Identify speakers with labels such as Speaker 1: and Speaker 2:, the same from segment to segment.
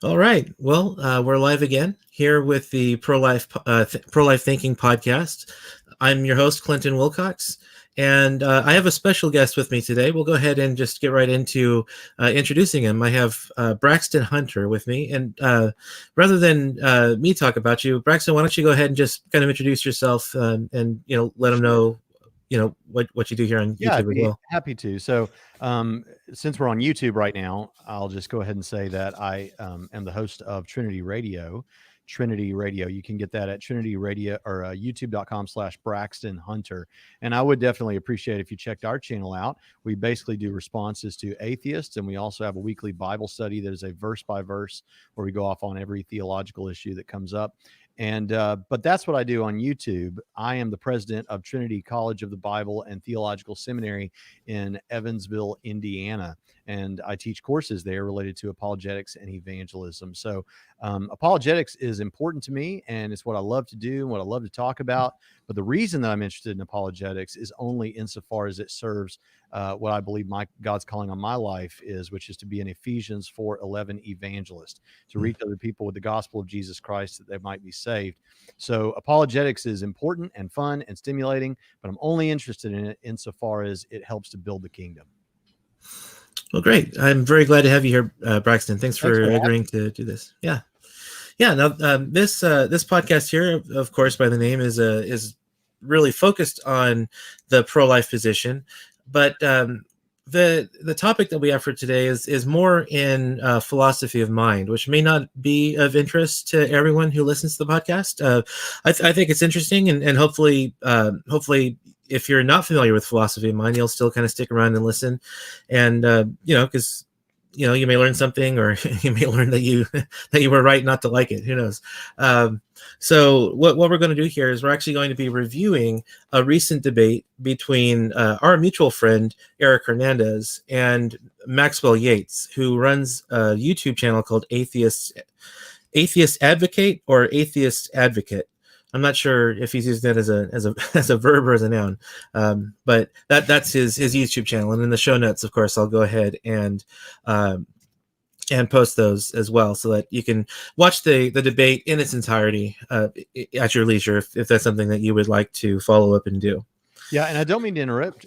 Speaker 1: All right. Well, we're live again here with the Pro Life Thinking podcast. I'm your host, Clinton Wilcox, and I have a special guest with me today. We'll go ahead and just get right into introducing him. I have Braxton Hunter with me, and rather than me talk about you, Braxton, why don't you go ahead and just kind of introduce yourself and let them
Speaker 2: Sure.
Speaker 1: know what you do here on
Speaker 2: Yeah, I'd
Speaker 1: YouTube as
Speaker 2: be
Speaker 1: well.
Speaker 2: happy to. Since we're on YouTube right now, I'll just go ahead and say that I am the host of Trinity Radio. Trinity Radio. You can get that at Trinity Radio or youtube.com/Braxton Hunter. And I would definitely appreciate if you checked our channel out. We basically do responses to atheists, and we also have a weekly Bible study that is a verse by verse where we go off on every theological issue that comes up. And but that's what I do on YouTube. I am the president of Trinity College of the Bible and Theological Seminary in Evansville, Indiana, and I teach courses there related to apologetics and evangelism. So apologetics is important to me, and it's what I love to do and what I love to talk about. But the reason that I'm interested in apologetics is only insofar as it serves what I believe my God's calling on my life is, which is to be an Ephesians 4:11 evangelist, to reach other people with the gospel of Jesus Christ that they might be saved. So apologetics is important and fun and stimulating, but I'm only interested in it insofar as it helps to build the kingdom.
Speaker 1: Well, great. I'm very glad to have you here, Braxton. Thanks
Speaker 2: Thanks
Speaker 1: for
Speaker 2: for having
Speaker 1: agreeing to do this. Yeah. Yeah. Now, this podcast here, of course, by the name is really focused on the pro life position, but the topic that we have for today is more in philosophy of mind, which may not be of interest to everyone who listens to the podcast. I think it's interesting, and hopefully, if you're not familiar with philosophy of mind, you'll still kind of stick around and listen, and because you may learn something, or you may learn that you were right not to like it. Who knows? So what we're going to do here is we're actually going to be reviewing a recent debate between our mutual friend Eric Hernandez and Maxwell Yates, who runs a YouTube channel called Atheist Advocate or Atheist Advocate. I'm not sure if he's using that as a verb or as a noun, but that's his YouTube channel. And in the show notes, of course, I'll go ahead and post those as well, so that you can watch the debate in its entirety at your leisure, if that's something that you would like to follow up and do.
Speaker 2: Yeah, and I don't mean to interrupt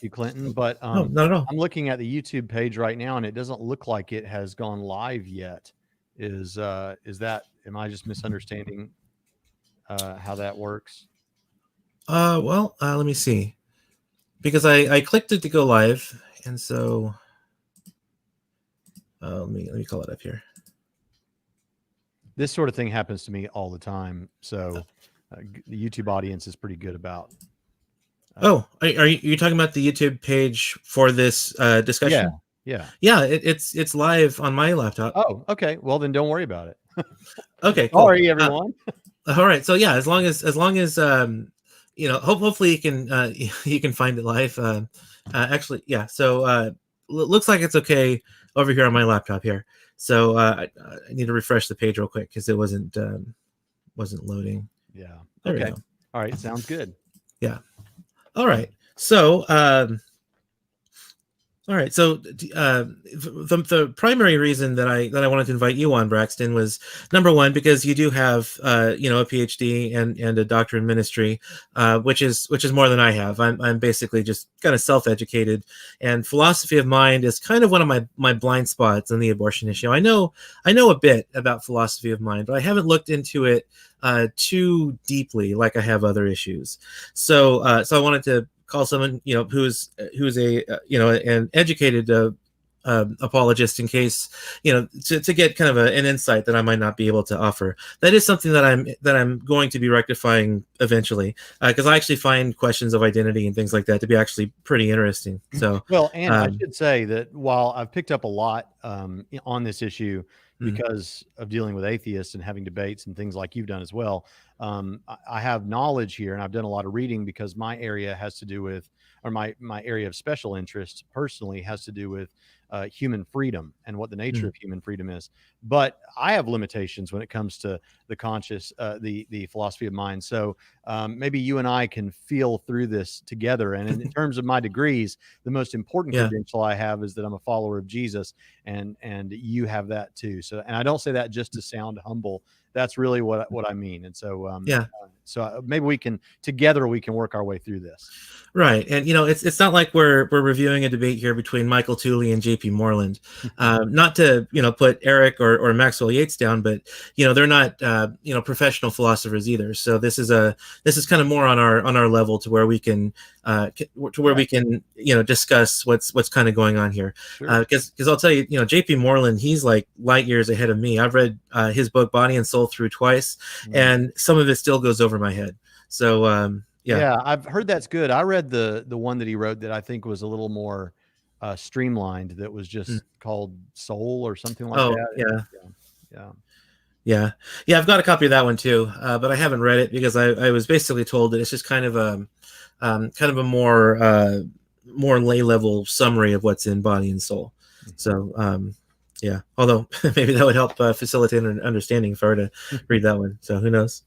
Speaker 2: you, Clinton, but
Speaker 1: No, not at all.
Speaker 2: I'm looking at the YouTube page right now, and it doesn't look like it has gone live yet. Is that? Am I just misunderstanding how that works?
Speaker 1: Let me see, because I clicked it to go live, and so let me call it up here.
Speaker 2: This sort of thing happens to me all the time. So the YouTube audience is pretty good about.
Speaker 1: Are you talking about the YouTube page for this discussion? Yeah, it's live on my laptop.
Speaker 2: Oh, okay. Well, then don't worry about it.
Speaker 1: Okay, cool.
Speaker 2: Sorry, everyone.
Speaker 1: All right. So yeah, as long as hopefully you can find it live. Actually, yeah. So looks like it's okay over here on my laptop here. So I need to refresh the page real quick because it wasn't loading.
Speaker 2: Yeah.
Speaker 1: There
Speaker 2: Okay.
Speaker 1: we go.
Speaker 2: All right. Sounds good.
Speaker 1: Yeah. All right. So the primary reason that I wanted to invite you on, Braxton, was number one, because you do have a PhD and a doctorate in ministry, which is more than I have. I'm basically just kind of self-educated, and philosophy of mind is kind of one of my blind spots on the abortion issue. I know a bit about philosophy of mind, but I haven't looked into it too deeply like I have other issues. So I wanted to call someone who's a an educated apologist, in case to get kind of an insight that I might not be able to offer. That is something that I'm going to be rectifying eventually, because I actually find questions of identity and things like that to be actually pretty interesting. So
Speaker 2: well, and I should say that while I've picked up a lot on this issue because of dealing with atheists and having debates and things like you've done as well, I have knowledge here, and I've done a lot of reading because my area has to do with, or my area of special interest personally has to do with human freedom and what the nature of human freedom is. But I have limitations when it comes to the conscious, the philosophy of mind. So maybe you and I can feel through this together. And in terms of my degrees, the most important
Speaker 1: Yeah.
Speaker 2: credential I have is that I'm a follower of Jesus, and you have that too. So, and I don't say that just to sound humble. That's really what I mean. And so,
Speaker 1: Yeah.
Speaker 2: so maybe we can together work our way through this.
Speaker 1: Right, and it's not like we're reviewing a debate here between Michael Tooley and J.P. Moreland. Not to put Eric or Maxwell Yates down, but they're not professional philosophers either. So this is kind of more on our level to where we can we can discuss what's kind of going on here. Because I'll tell you, J.P. Moreland, he's like light years ahead of me. I've read his book Body and Soul through twice, and some of it still goes over my head. So.
Speaker 2: Yeah, I've heard that's good. I read the one that he wrote that I think was a little more streamlined, that was just called Soul or something like that.
Speaker 1: Yeah. I've got a copy of that one too, but I haven't read it because I was basically told that it's just kind of a more lay level summary of what's in Body and Soul. So yeah, although maybe that would help facilitate an understanding if I were to read that one. So who knows?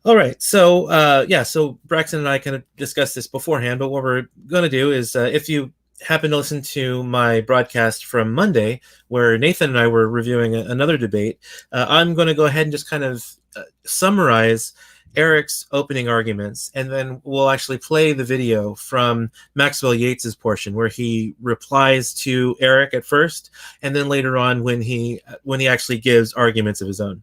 Speaker 1: All right, so so Braxton and I kind of discussed this beforehand, but what we're going to do is, if you happen to listen to my broadcast from Monday, where Nathan and I were reviewing another debate, I'm going to go ahead and just kind of summarize Eric's opening arguments, and then we'll actually play the video from Maxwell Yates's portion, where he replies to Eric at first, and then later on when he actually gives arguments of his own.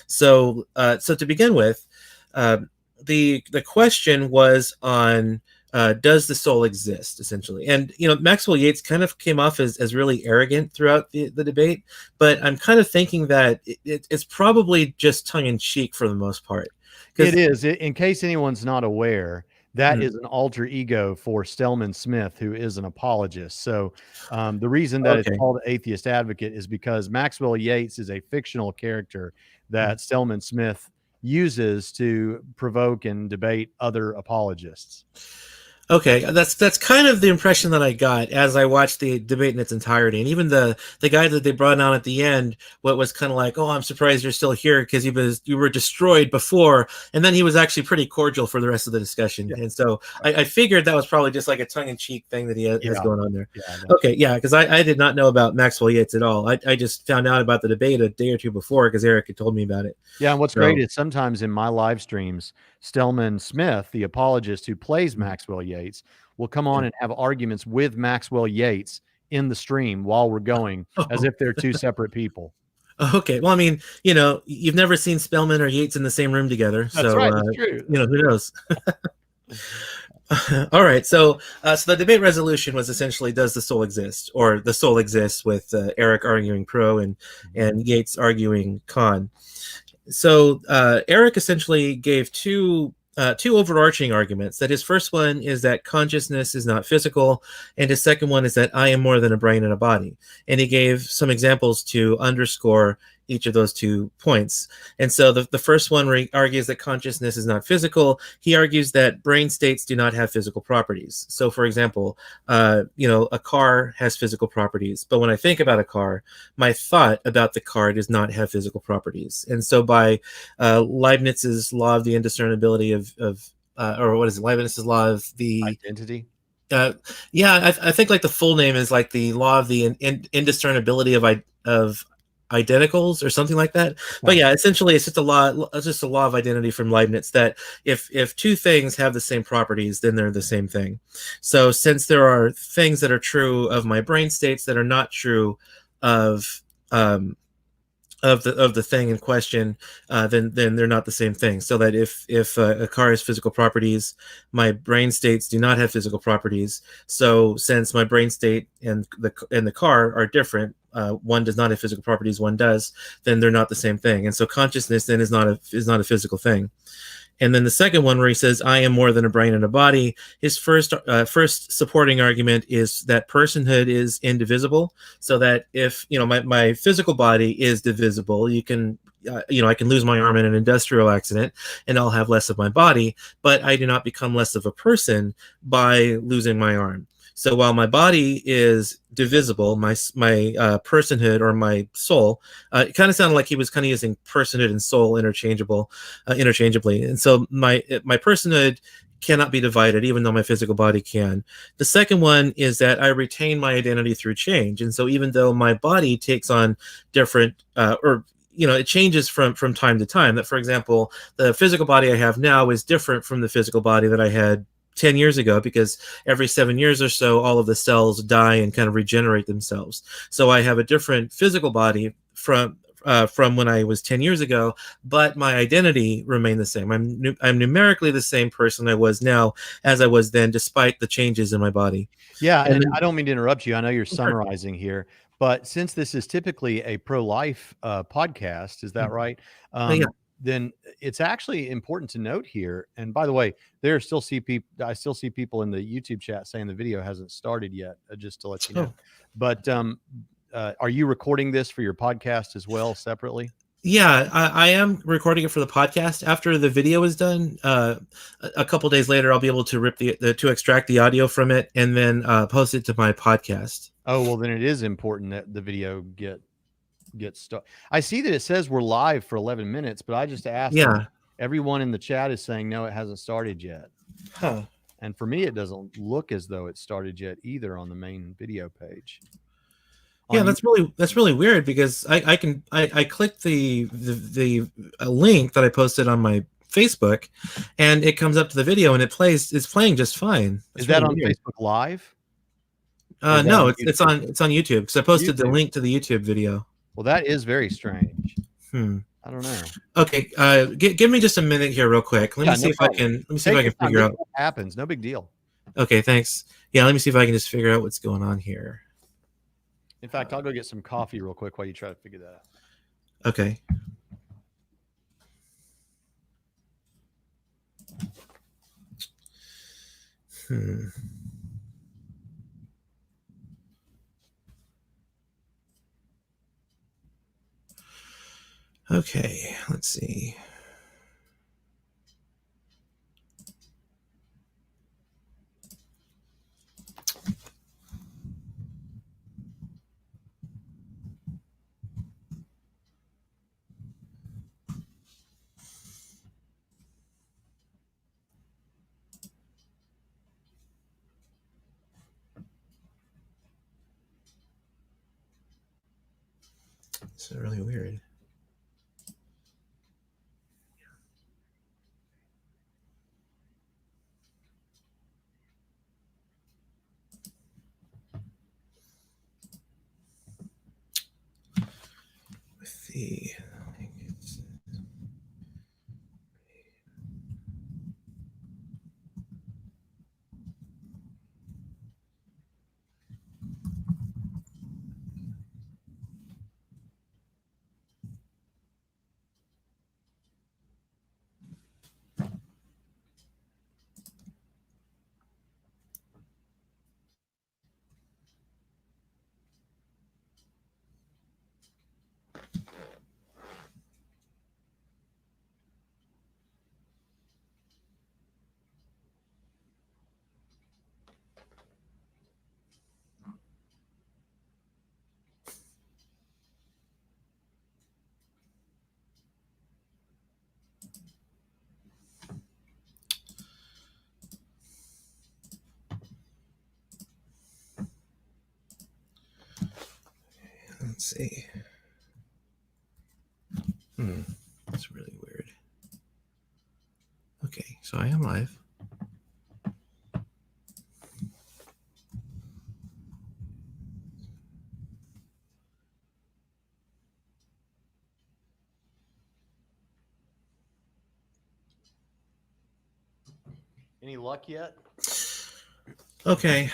Speaker 1: So to begin with. The question was on does the soul exist, essentially, and Maxwell Yates kind of came off as really arrogant throughout the debate, but I'm kind of thinking that it's probably just tongue-in-cheek for the most part.
Speaker 2: It is. In case anyone's not aware, that is an alter ego for Stellman Smith, who is an apologist. So the reason that it's called Atheist Advocate is because Maxwell Yates is a fictional character that Stellman Smith uses to provoke and debate other apologists.
Speaker 1: Okay, that's kind of the impression that I got as I watched the debate in its entirety, and even the guy that they brought on at the end, what was kind of like, "Oh, I'm surprised you're still here because you were destroyed before," and then he was actually pretty cordial for the rest of the discussion, and so I figured that was probably just like a tongue-in-cheek thing that he has going on there. Because I did not know about Maxwell Yates at all. I just found out about the debate a day or two before because Eric had told me about it.
Speaker 2: Yeah, and what's great is sometimes in my live streams, Stellman Smith, the apologist who plays Maxwell Yates, will come on and have arguments with Maxwell Yates in the stream while we're going, as if they're two separate people.
Speaker 1: Okay, well, I mean, you've never seen Spellman or Yates in the same room together,
Speaker 2: that's right. That's true.
Speaker 1: Who knows? All right, so the debate resolution was essentially, does the soul exist, or the soul exists, with Eric arguing pro and Yates arguing con. So Eric essentially gave two overarching arguments. That his first one is that consciousness is not physical, and his second one is that I am more than a brain and a body. And he gave some examples to underscore each of those 2 points. And so the first one, where he argues that consciousness is not physical, he argues that brain states do not have physical properties. So for example, a car has physical properties, but when I think about a car, my thought about the car does not have physical properties. And so by Leibniz's law of the indiscernibility or what is it? Leibniz's law of the
Speaker 2: identity.
Speaker 1: I think like the full name is like the law of the indiscernibility of identicals or something like that. But yeah, essentially it's just a law of identity from Leibniz, that if two things have the same properties, then they're the same thing. So since there are things that are true of my brain states that are not true of the thing in question, then they're not the same thing. So that if a car has physical properties, my brain states do not have physical properties. So since my brain state and the car are different, one does not have physical properties, one does, then they're not the same thing. And so consciousness then is not a physical thing. And then the second one, where he says, I am more than a brain and a body, his first supporting argument is that personhood is indivisible. So that if, my physical body is divisible, I can lose my arm in an industrial accident and I'll have less of my body, but I do not become less of a person by losing my arm. So while my body is divisible, my personhood or my soul, it kind of sounded like he was kind of using personhood and soul interchangeably. And so my personhood cannot be divided, even though my physical body can. The second one is that I retain my identity through change. And so even though my body takes on different it changes from time to time. That, for example, the physical body I have now is different from the physical body that I had 10 years ago, because every 7 years or so, all of the cells die and kind of regenerate themselves. So I have a different physical body from when I was 10 years ago, but my identity remained the same. I'm numerically the same person I was now as I was then, despite the changes in my body.
Speaker 2: Yeah, and I don't mean to interrupt you. I know you're summarizing here, but since this is typically a pro-life podcast, is that right?
Speaker 1: Yeah.
Speaker 2: Then it's actually important to note here. And by the way, I still see people in the YouTube chat saying the video hasn't started yet, just to let you know. But are you recording this for your podcast as well separately?
Speaker 1: Yeah, I am recording it for the podcast. After the video is done, a couple days later, I'll be able to to extract the audio from it and then post it to my podcast.
Speaker 2: Oh, well, then it is important that the video get started. I see that it says we're live for 11 minutes, but I just asked.
Speaker 1: Yeah.
Speaker 2: Everyone in the chat is saying no, it hasn't started yet.
Speaker 1: Huh.
Speaker 2: And for me, it doesn't look as though it started yet either on the main video page.
Speaker 1: Yeah, that's really weird, because I clicked the link that I posted on my Facebook, and it comes up to the video and it's playing just fine.
Speaker 2: Is that on Facebook Live?
Speaker 1: No, it's on YouTube, because I posted the link to the YouTube video.
Speaker 2: Well, that is very strange. I don't know.
Speaker 1: Okay, give me just a minute here, real quick. Let me see if I can figure out
Speaker 2: what happens. No big deal.
Speaker 1: Okay, thanks. Yeah, let me see if I can just figure out what's going on here.
Speaker 2: In fact, I'll go get some coffee real quick while you try to figure that out.
Speaker 1: Okay. Okay, let's see. This is really weird. With the let's see. That's really weird. Okay, so I am live.
Speaker 2: Any luck yet?
Speaker 1: Okay.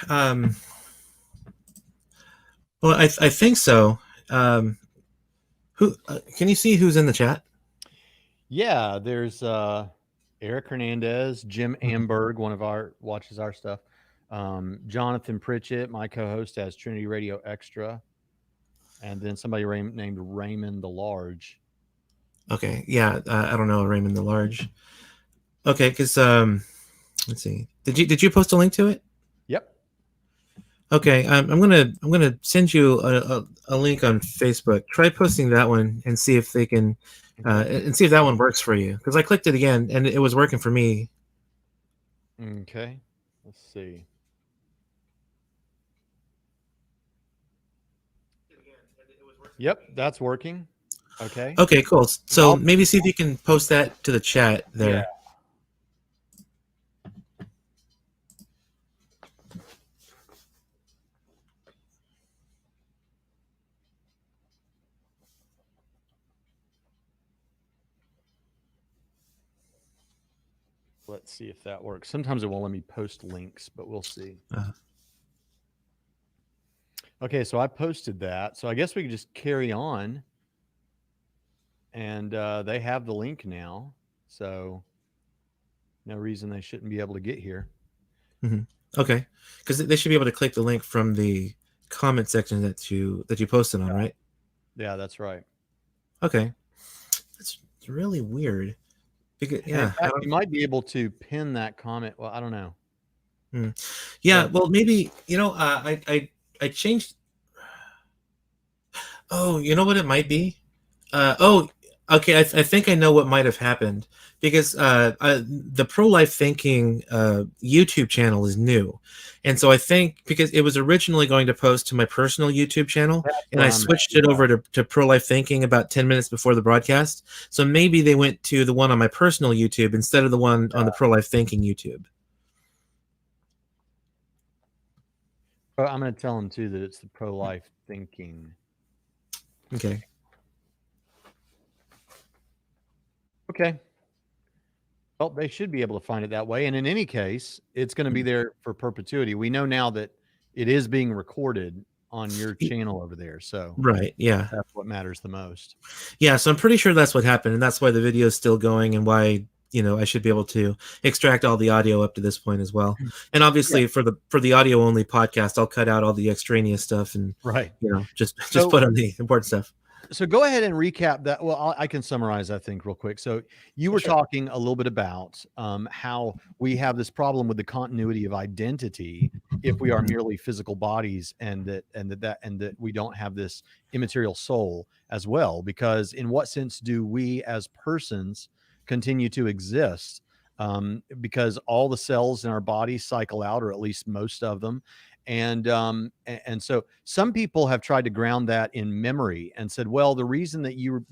Speaker 1: Well, I think so. Who can you see who's in the chat?
Speaker 2: Yeah, there's Eric Hernandez, Jim Amberg, watches our stuff. Jonathan Pritchett, my co-host, as Trinity Radio Extra, and then somebody named Raymond the Large.
Speaker 1: Okay, yeah, I don't know Raymond the Large. Okay, because let's see. Did you post a link to it?
Speaker 2: Yep.
Speaker 1: Okay, I'm gonna send you a link on Facebook. Try posting that one and see if they can,
Speaker 2: Okay.
Speaker 1: and see if that one works for you. Because I clicked it again and it was working for me.
Speaker 2: Okay. Let's see. Yep, that's working. Okay.
Speaker 1: Okay, cool. So
Speaker 2: I'll,
Speaker 1: maybe see if you can post that to the chat
Speaker 2: yeah.
Speaker 1: there.
Speaker 2: Let's see if that works. Sometimes it won't let me post links, but we'll see.
Speaker 1: Uh,
Speaker 2: Okay, so I posted that. So I guess we can just carry on. And they have the link now. So no reason they shouldn't be able to get here.
Speaker 1: Okay, because they should be able to click the link from the comment section that you posted on, right?
Speaker 2: Yeah, that's right.
Speaker 1: Okay, that's really weird. Because
Speaker 2: And in
Speaker 1: yeah,
Speaker 2: fact, you might be able to pin that comment. Well, I don't know.
Speaker 1: yeah.
Speaker 2: But,
Speaker 1: Well, maybe I changed. Oh, you know what it might be? Oh, okay. I think I know what might have happened because the Pro Life Thinking YouTube channel is new, and so I think because it was originally going to post to my personal YouTube channel, and I switched it over to Pro Life Thinking about 10 minutes before the broadcast. So maybe they went to the one on my personal YouTube instead of the one on the Pro Life Thinking YouTube.
Speaker 2: I'm going to tell them too that it's the Pro Life Thinking.
Speaker 1: Okay.
Speaker 2: Okay. Well, they should be able to find it that way. And in any case, it's going to be there for perpetuity. We know now that it is being recorded on your channel over there. So
Speaker 1: right, yeah,
Speaker 2: that's what matters the most.
Speaker 1: Yeah, so I'm pretty sure that's what happened, and that's why the video is still going, and why I should be able to extract all the audio up to this point as well. And obviously, for the audio only podcast, I'll cut out all the extraneous stuff and just put on the important stuff.
Speaker 2: So go ahead and recap that. Well, I can summarize, I think, real quick. So you were talking a little bit about how we have this problem with the continuity of identity if we are merely physical bodies, and that we don't have this immaterial soul as well. Because in what sense do we as persons continue to exist? Because all the cells in our body cycle out, or at least most of them. And so some people have tried to ground that in memory and said, well, the reason that you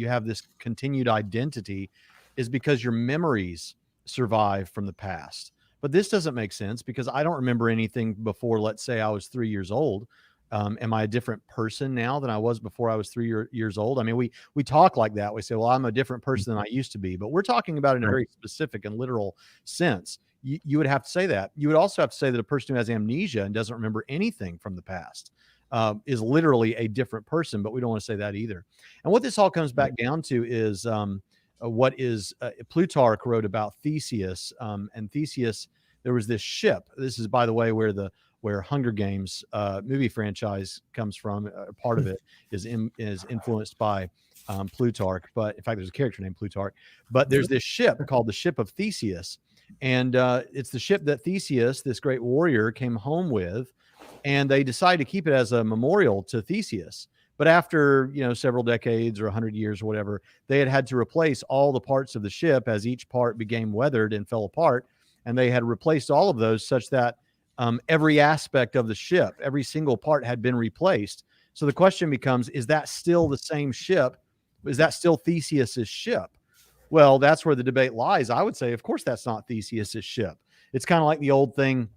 Speaker 2: have this continued identity is because your memories survive from the past. But this doesn't make sense, because I don't remember anything before, let's say, I was 3 years old. Am I a different person now than I was before I was 3 years old? I mean, we talk like that. We say, well, I'm a different person than I used to be, but we're talking about it in a very specific and literal sense. You would have to say that. You would also have to say that a person who has amnesia and doesn't remember anything from the past is literally a different person, but we don't want to say that either. And what this all comes back down to is what is Plutarch wrote about Theseus. And Theseus, there was this ship. This is, by the way, where Hunger Games movie franchise comes from. Part of it is influenced by Plutarch, but in fact, there's a character named Plutarch. But there's this ship called the Ship of Theseus, and it's the ship that Theseus, this great warrior, came home with, and they decided to keep it as a memorial to Theseus. But after several decades or 100 years or whatever, they had to replace all the parts of the ship as each part became weathered and fell apart, and they had replaced all of those such that every aspect of the ship, every single part had been replaced. So the question becomes, is that still the same ship? Is that still Theseus's ship? Well, that's where the debate lies. I would say, of course, that's not Theseus's ship. It's kind of like the old thing.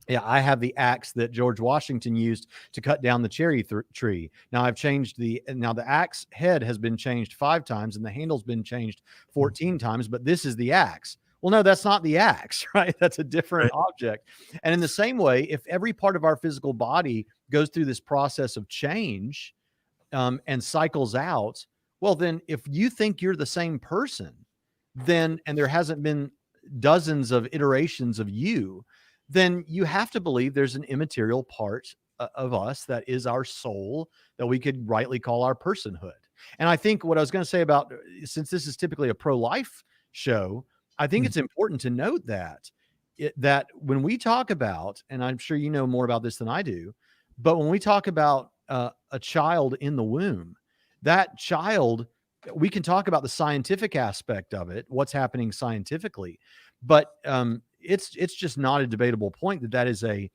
Speaker 2: Yeah, I have the axe that George Washington used to cut down the cherry tree. Now the axe head has been changed 5 times and the handle's been changed 14 times, but this is the axe. Well, no, that's not the axe, right? That's a different object. And in the same way, if every part of our physical body goes through this process of change and cycles out, well, then if you think you're the same person, and there hasn't been dozens of iterations of you, then you have to believe there's an immaterial part of us that is our soul, that we could rightly call our personhood. And I think what I was going to say about, since this is typically a pro-life show, I think it's important to note that that when we talk about, and I'm sure you know more about this than I do, but when we talk about a child in the womb, that child, we can talk about the scientific aspect of it, what's happening scientifically, but it's just not a debatable point that is a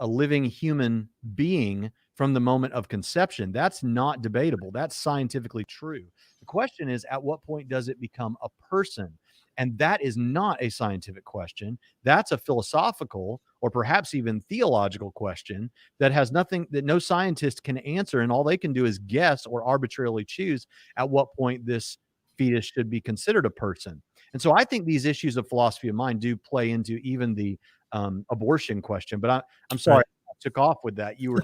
Speaker 2: living human being from the moment of conception. That's not debatable. That's scientifically true. The question is, at what point does it become a person? And that is not a scientific question. That's a philosophical or perhaps even theological question that has nothing, that no scientist can answer. And all they can do is guess or arbitrarily choose at what point this fetus should be considered a person. And so I think these issues of philosophy of mind do play into even the abortion question. But I'm sorry,
Speaker 1: Right.
Speaker 2: I took off with that. You were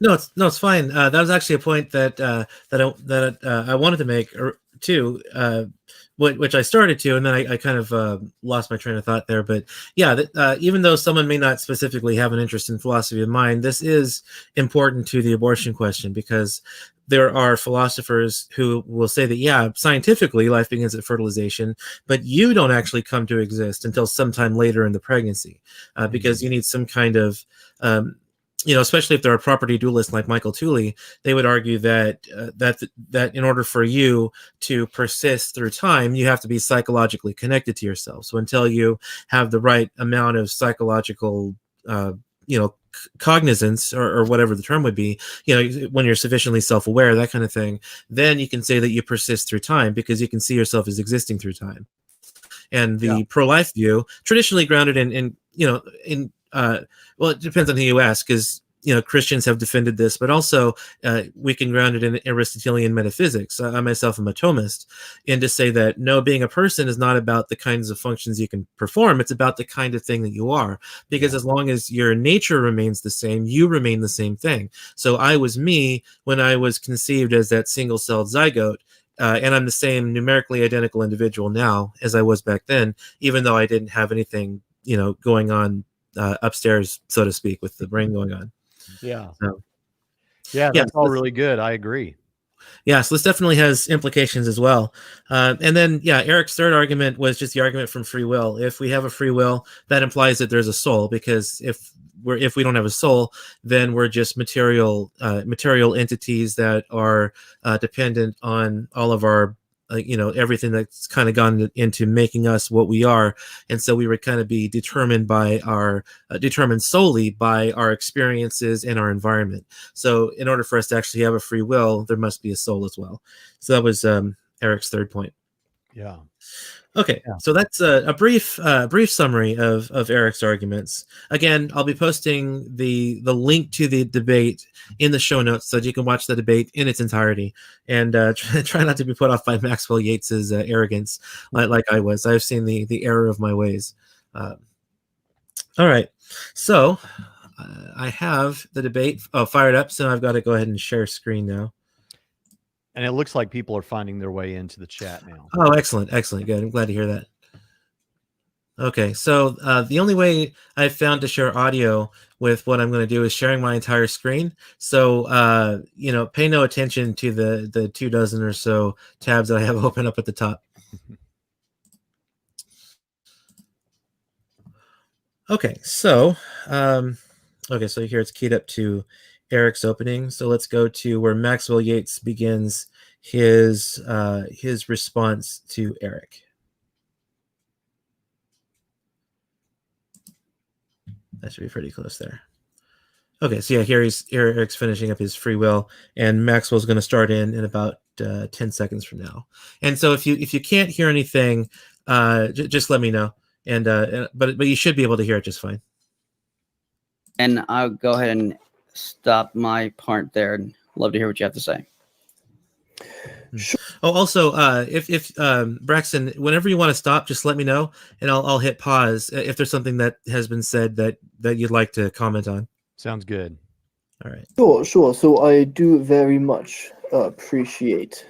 Speaker 1: No, it's fine. That was actually a point that I wanted to make too, which I started to, and then I kind of lost my train of thought there. But yeah, even though someone may not specifically have an interest in philosophy of mind, this is important to the abortion question, because there are philosophers who will say that, yeah, scientifically life begins at fertilization, but you don't actually come to exist until sometime later in the pregnancy, because you need some kind of especially if there are property dualists like Michael Tooley, they would argue that that in order for you to persist through time, you have to be psychologically connected to yourself. So until you have the right amount of psychological, cognizance, or whatever the term would be, when you're sufficiently self-aware, that kind of thing, then you can say that you persist through time, because you can see yourself as existing through time. And the pro-life view, traditionally grounded in well, it depends on who you ask, because Christians have defended this, but also we can ground it in Aristotelian metaphysics. I myself am a Thomist, and to say that no, being a person is not about the kinds of functions you can perform, it's about the kind of thing that you are, because as long as your nature remains the same, you remain the same thing. So I was me when I was conceived as that single-celled zygote, and I'm the same numerically identical individual now as I was back then, even though I didn't have anything going on upstairs, so to speak, with the brain going on. So,
Speaker 2: that's all really good. I agree.
Speaker 1: Yeah, so this definitely has implications as well. And then, Eric's third argument was just the argument from free will. If we have a free will, that implies that there's a soul, because if we don't have a soul, then we're just material entities that are dependent on all of our everything that's kind of gone into making us what we are. And so we would kind of be determined solely by our experiences and our environment. So in order for us to actually have a free will, there must be a soul as well. So that was Eric's third point.
Speaker 2: Yeah.
Speaker 1: Okay, so that's a brief summary of Eric's arguments. Again, I'll be posting the link to the debate in the show notes so that you can watch the debate in its entirety, and try not to be put off by Maxwell Yates's arrogance like I was. I've seen the error of my ways. All right, so I have the debate fired up, so I've got to go ahead and share screen now.
Speaker 2: And it looks like people are finding their way into the chat now.
Speaker 1: Oh, excellent. Good. I'm glad to hear that. Okay, so the only way I've found to share audio with what I'm going to do is sharing my entire screen. So, pay no attention to the 24 or so tabs that I have open up at the top. Okay, so so here it's keyed up to Eric's opening. So let's go to where Maxwell Yates begins his response to Eric. That should be pretty close there. Okay, so here Eric's finishing up his free will, and Maxwell's going to start in about 10 seconds from now. And so if you can't hear anything, just let me know. And but you should be able to hear it just fine.
Speaker 3: And I'll go ahead and stop my part there. And love to hear what you have to say.
Speaker 1: Sure. Oh, also, if Braxton, whenever you want to stop, just let me know, and I'll hit pause if there's something that has been said that you'd like to comment on.
Speaker 2: Sounds good.
Speaker 1: All right.
Speaker 4: Sure. So I do very much appreciate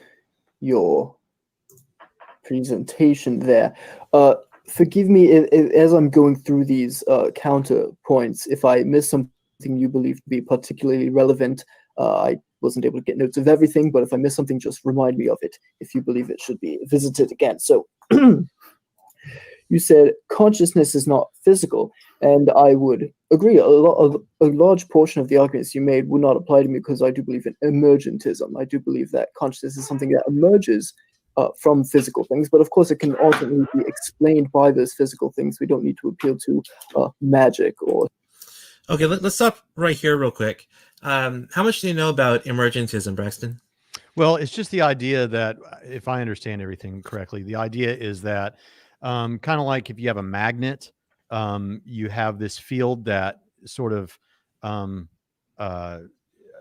Speaker 4: your presentation there. Forgive me if, as I'm going through these counterpoints, if I miss something you believe to be particularly relevant. I wasn't able to get notes of everything, but if I miss something, just remind me of it if you believe it should be visited again. So you said consciousness is not physical, and I would agree. A large portion of the arguments you made would not apply to me because I do believe in emergentism. I do believe that consciousness is something that emerges from physical things, but of course it can ultimately be explained by those physical things. We don't need to appeal to magic or...
Speaker 1: Okay, let's stop right here real quick. How much do you know about emergentism, Braxton?
Speaker 2: Well, it's just the idea that, if I understand everything correctly, the idea is that kind of like if you have a magnet, you have this field that sort of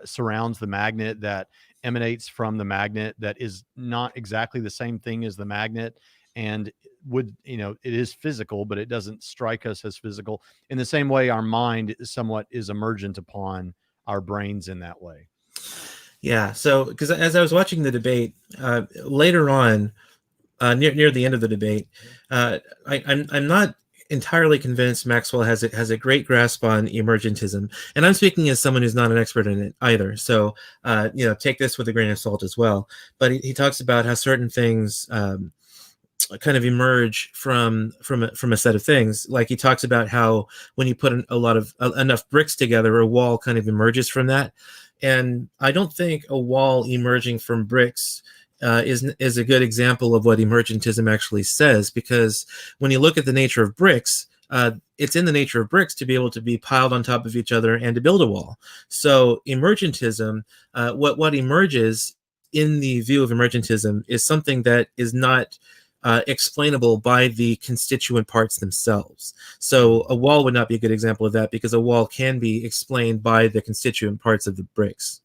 Speaker 2: surrounds the magnet, that emanates from the magnet, that is not exactly the same thing as the magnet, and would, it is physical, but it doesn't strike us as physical. In the same way, our mind somewhat is emergent upon our brains in that way.
Speaker 1: Yeah. So, because as I was watching the debate later on, near the end of the debate, I'm not entirely convinced Maxwell has a great grasp on emergentism, and I'm speaking as someone who's not an expert in it either. So, take this with a grain of salt as well. But he talks about how certain things kind of emerge from a set of things. Like he talks about how when you put enough bricks together, a wall kind of emerges from that. And I don't think a wall emerging from bricks is a good example of what emergentism actually says, because when you look at the nature of bricks, it's in the nature of bricks to be able to be piled on top of each other and to build a wall. So emergentism, what emerges in the view of emergentism is something that is not explainable by the constituent parts themselves. So a wall would not be a good example of that, because a wall can be explained by the constituent parts of the bricks.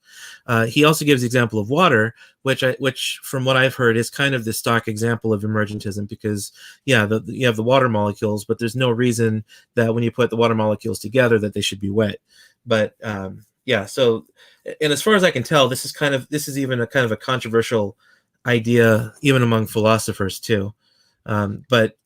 Speaker 1: He also gives the example of water, which from what I've heard is kind of the stock example of emergentism, because you have the water molecules, but there's no reason that when you put the water molecules together that they should be wet. But so, and as far as I can tell, this is even a kind of a controversial idea even among philosophers too. But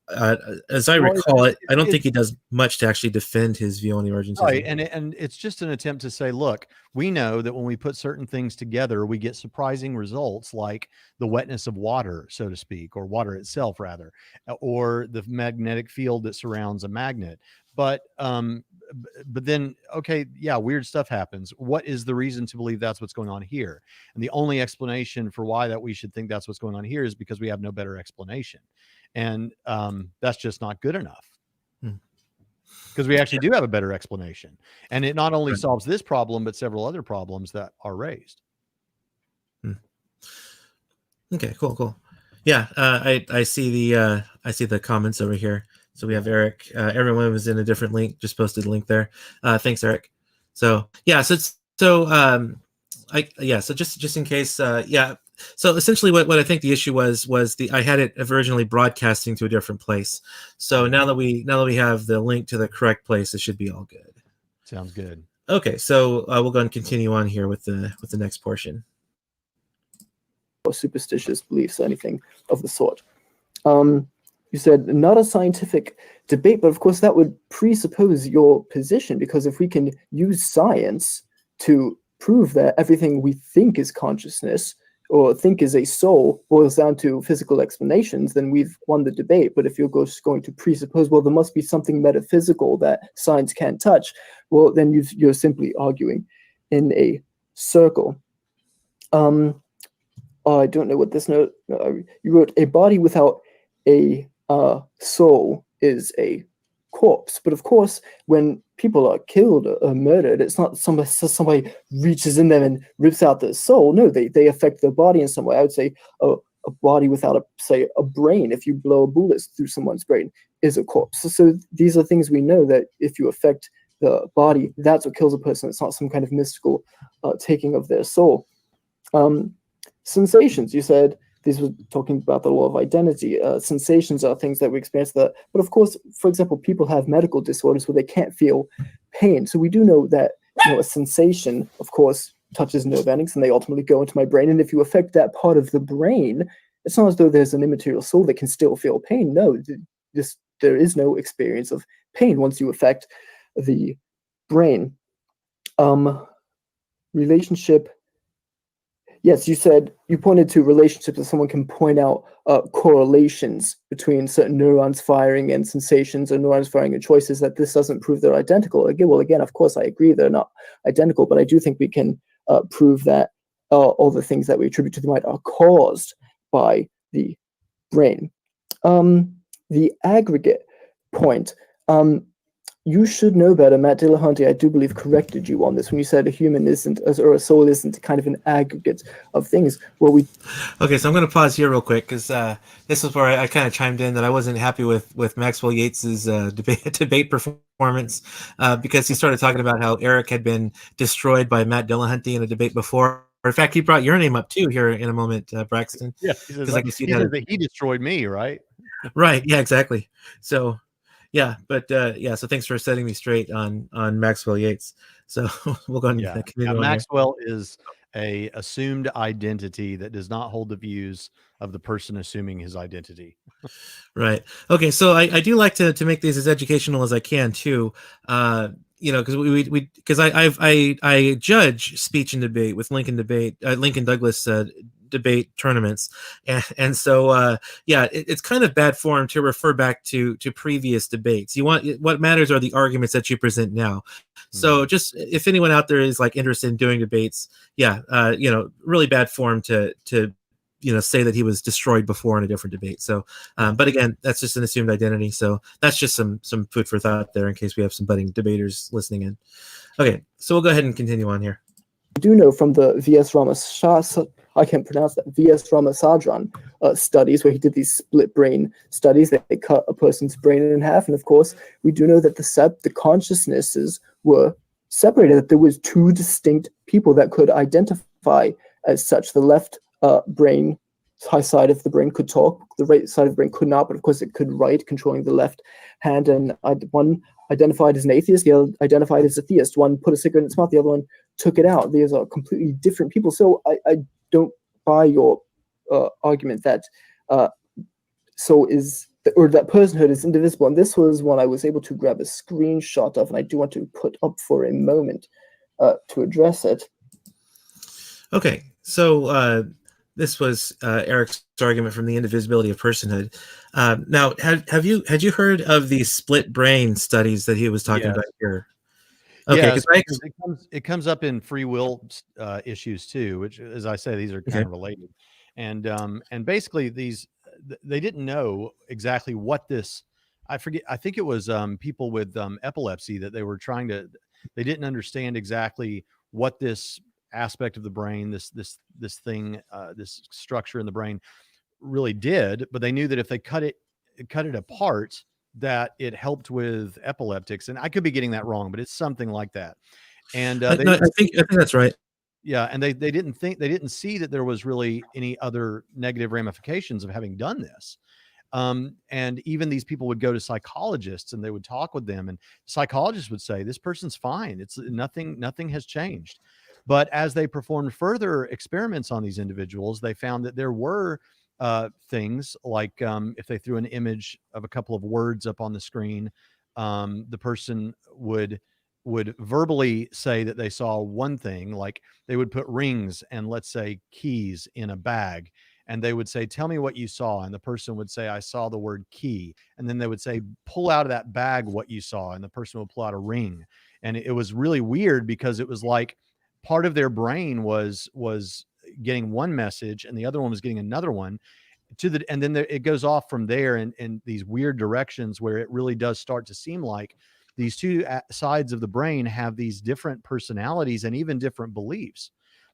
Speaker 1: as I recall it, I don't think he does much to actually defend his view on emergentism.
Speaker 2: Right, and it's just an attempt to say, look, we know that when we put certain things together, we get surprising results, like the wetness of water, so to speak, or water itself rather, or the magnetic field that surrounds a magnet. But then, okay, yeah, weird stuff happens. What is the reason to believe that's what's going on here? And the only explanation for why that we should think that's what's going on here is because we have no better explanation. And that's just not good enough, because we actually do have a better explanation. And it not only solves this problem, but several other problems that are raised.
Speaker 1: Okay, cool. Yeah, I see the comments over here. So we have Eric. Everyone was in a different link. Just posted a link there. Thanks, Eric. So yeah, just in case. So essentially, what I think the issue was I had it originally broadcasting to a different place. So now that we have the link to the correct place, it should be all good.
Speaker 2: Sounds good.
Speaker 1: Okay, so we'll go and continue on here with the next portion.
Speaker 4: Or superstitious beliefs or anything of the sort. You said not a scientific debate, but of course that would presuppose your position, because if we can use science to prove that everything we think is consciousness or think is a soul boils down to physical explanations, then we've won the debate. But if you're just going to presuppose, well, there must be something metaphysical that science can't touch, well, then you're simply arguing in a circle. I don't know what this note, you wrote, a body without a soul is a corpse. But of course, when people are killed or murdered, it's not somebody reaches in them and rips out their soul. No, they affect their body in some way. I would say a body without a brain, if you blow a bullet through someone's brain, is a corpse. So these are things we know, that if you affect the body, that's what kills a person. It's not some kind of mystical taking of their soul. Sensations, you said, these were talking about the law of identity. Sensations are things that we experience that, but of course, for example, people have medical disorders where they can't feel pain. So we do know that a sensation, of course, touches nerve endings and they ultimately go into my brain. And if you affect that part of the brain, it's not as though there's an immaterial soul that can still feel pain. No, there is no experience of pain once you affect the brain. Relationship. Yes, you pointed to relationships that someone can point out correlations between certain neurons firing and sensations, or neurons firing and choices, that this doesn't prove they're identical. Again, of course, I agree they're not identical, but I do think we can prove that all the things that we attribute to the mind are caused by the brain. The aggregate point. You should know better. Matt Dillahunty, I do believe, corrected you on this when you said a human isn't, or a soul isn't, kind of an aggregate of things. Well,
Speaker 1: Okay, so I'm going to pause here real quick, because this is where I kind of chimed in that I wasn't happy with Maxwell Yates's debate performance, because he started talking about how Eric had been destroyed by Matt Dillahunty in a debate before. In fact, he brought your name up too here in a moment, Braxton.
Speaker 2: Yeah, because
Speaker 1: I guess
Speaker 2: he said that he destroyed me, right?
Speaker 1: Right. Yeah, exactly. So, yeah, but so thanks for setting me straight on Maxwell Yates. So we'll go ahead and continue on
Speaker 2: Maxwell is a assumed identity that does not hold the views of the person assuming his identity.
Speaker 1: Right. Okay. So I do like to make these as educational as I can too. Because because I judge speech and debate with Lincoln Douglas debate tournaments, and so it's kind of bad form to refer back to previous debates. What matters are the arguments that you present now. So just if anyone out there is like interested in doing debates, really bad form to say that he was destroyed before in a different debate. So, but again, that's just an assumed identity. So that's just some food for thought there in case we have some budding debaters listening in. Okay, so we'll go ahead and continue on here.
Speaker 4: I do know from the V.S. Ramasadran studies, where he did these split brain studies, that they cut a person's brain in half. And of course, we do know that the consciousnesses were separated, that there was two distinct people that could identify as such. The left brain, high side of the brain, could talk, the right side of the brain could not, but of course it could write, controlling the left hand. And one identified as an atheist, the other identified as a theist. One put a cigarette in its mouth, the other one took it out. These are completely different people. So I don't buy your argument that that personhood is indivisible. And this was one I was able to grab a screenshot of, and I do want to put up for a moment to address it.
Speaker 1: Okay, so this was Eric's argument from the indivisibility of personhood. Now, had you heard of the split brain studies that he was talking about here? Okay,
Speaker 2: because it comes up in free will issues too, which, as I say, these are kind of related. And basically they didn't know exactly what this. I forget. I think it was people with epilepsy that they were trying to. They didn't understand exactly what this aspect of the brain, this thing, this structure in the brain really did, but they knew that if they cut it apart, that it helped with epileptics. And I could be getting that wrong, but it's something like that. And
Speaker 1: I think that's right.
Speaker 2: Yeah, and they didn't see that there was really any other negative ramifications of having done this. And even these people would go to psychologists and they would talk with them, and psychologists would say, this person's fine. It's nothing has changed. But as they performed further experiments on these individuals, they found that there were things like if they threw an image of a couple of words up on the screen, the person would verbally say that they saw one thing, like they would put rings and, let's say, keys in a bag, and they would say, tell me what you saw. And the person would say, I saw the word key. And then they would say, pull out of that bag what you saw. And the person would pull out a ring. And it was really weird, because it was like part of their brain was getting one message and the other one was getting another one and then it goes off from there in these weird directions, where it really does start to seem like these two sides of the brain have these different personalities and even different beliefs.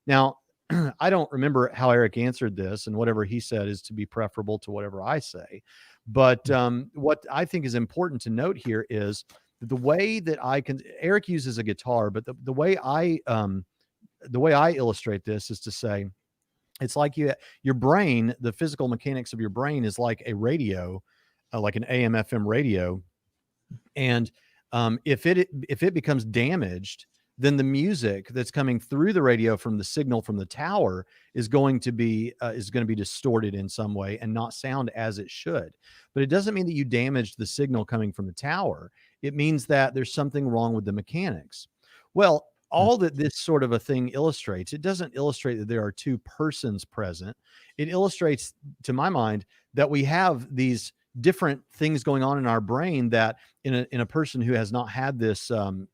Speaker 2: Now, I don't remember how Eric answered this, and whatever he said is to be preferable to whatever I say. But what I think is important to note here is that the way that Eric uses a guitar, but the way I illustrate this is to say, it's like your brain, the physical mechanics of your brain is like a radio, like an AM FM radio. And if it becomes damaged, then the music that's coming through the radio from the signal from the tower is going to be distorted in some way and not sound as it should. But it doesn't mean that you damaged the signal coming from the tower. It means that there's something wrong with the mechanics. Well, all that this sort of a thing illustrates, it doesn't illustrate that there are two persons present. It illustrates, to my mind, that we have these different things going on in our brain that in a person who has not had this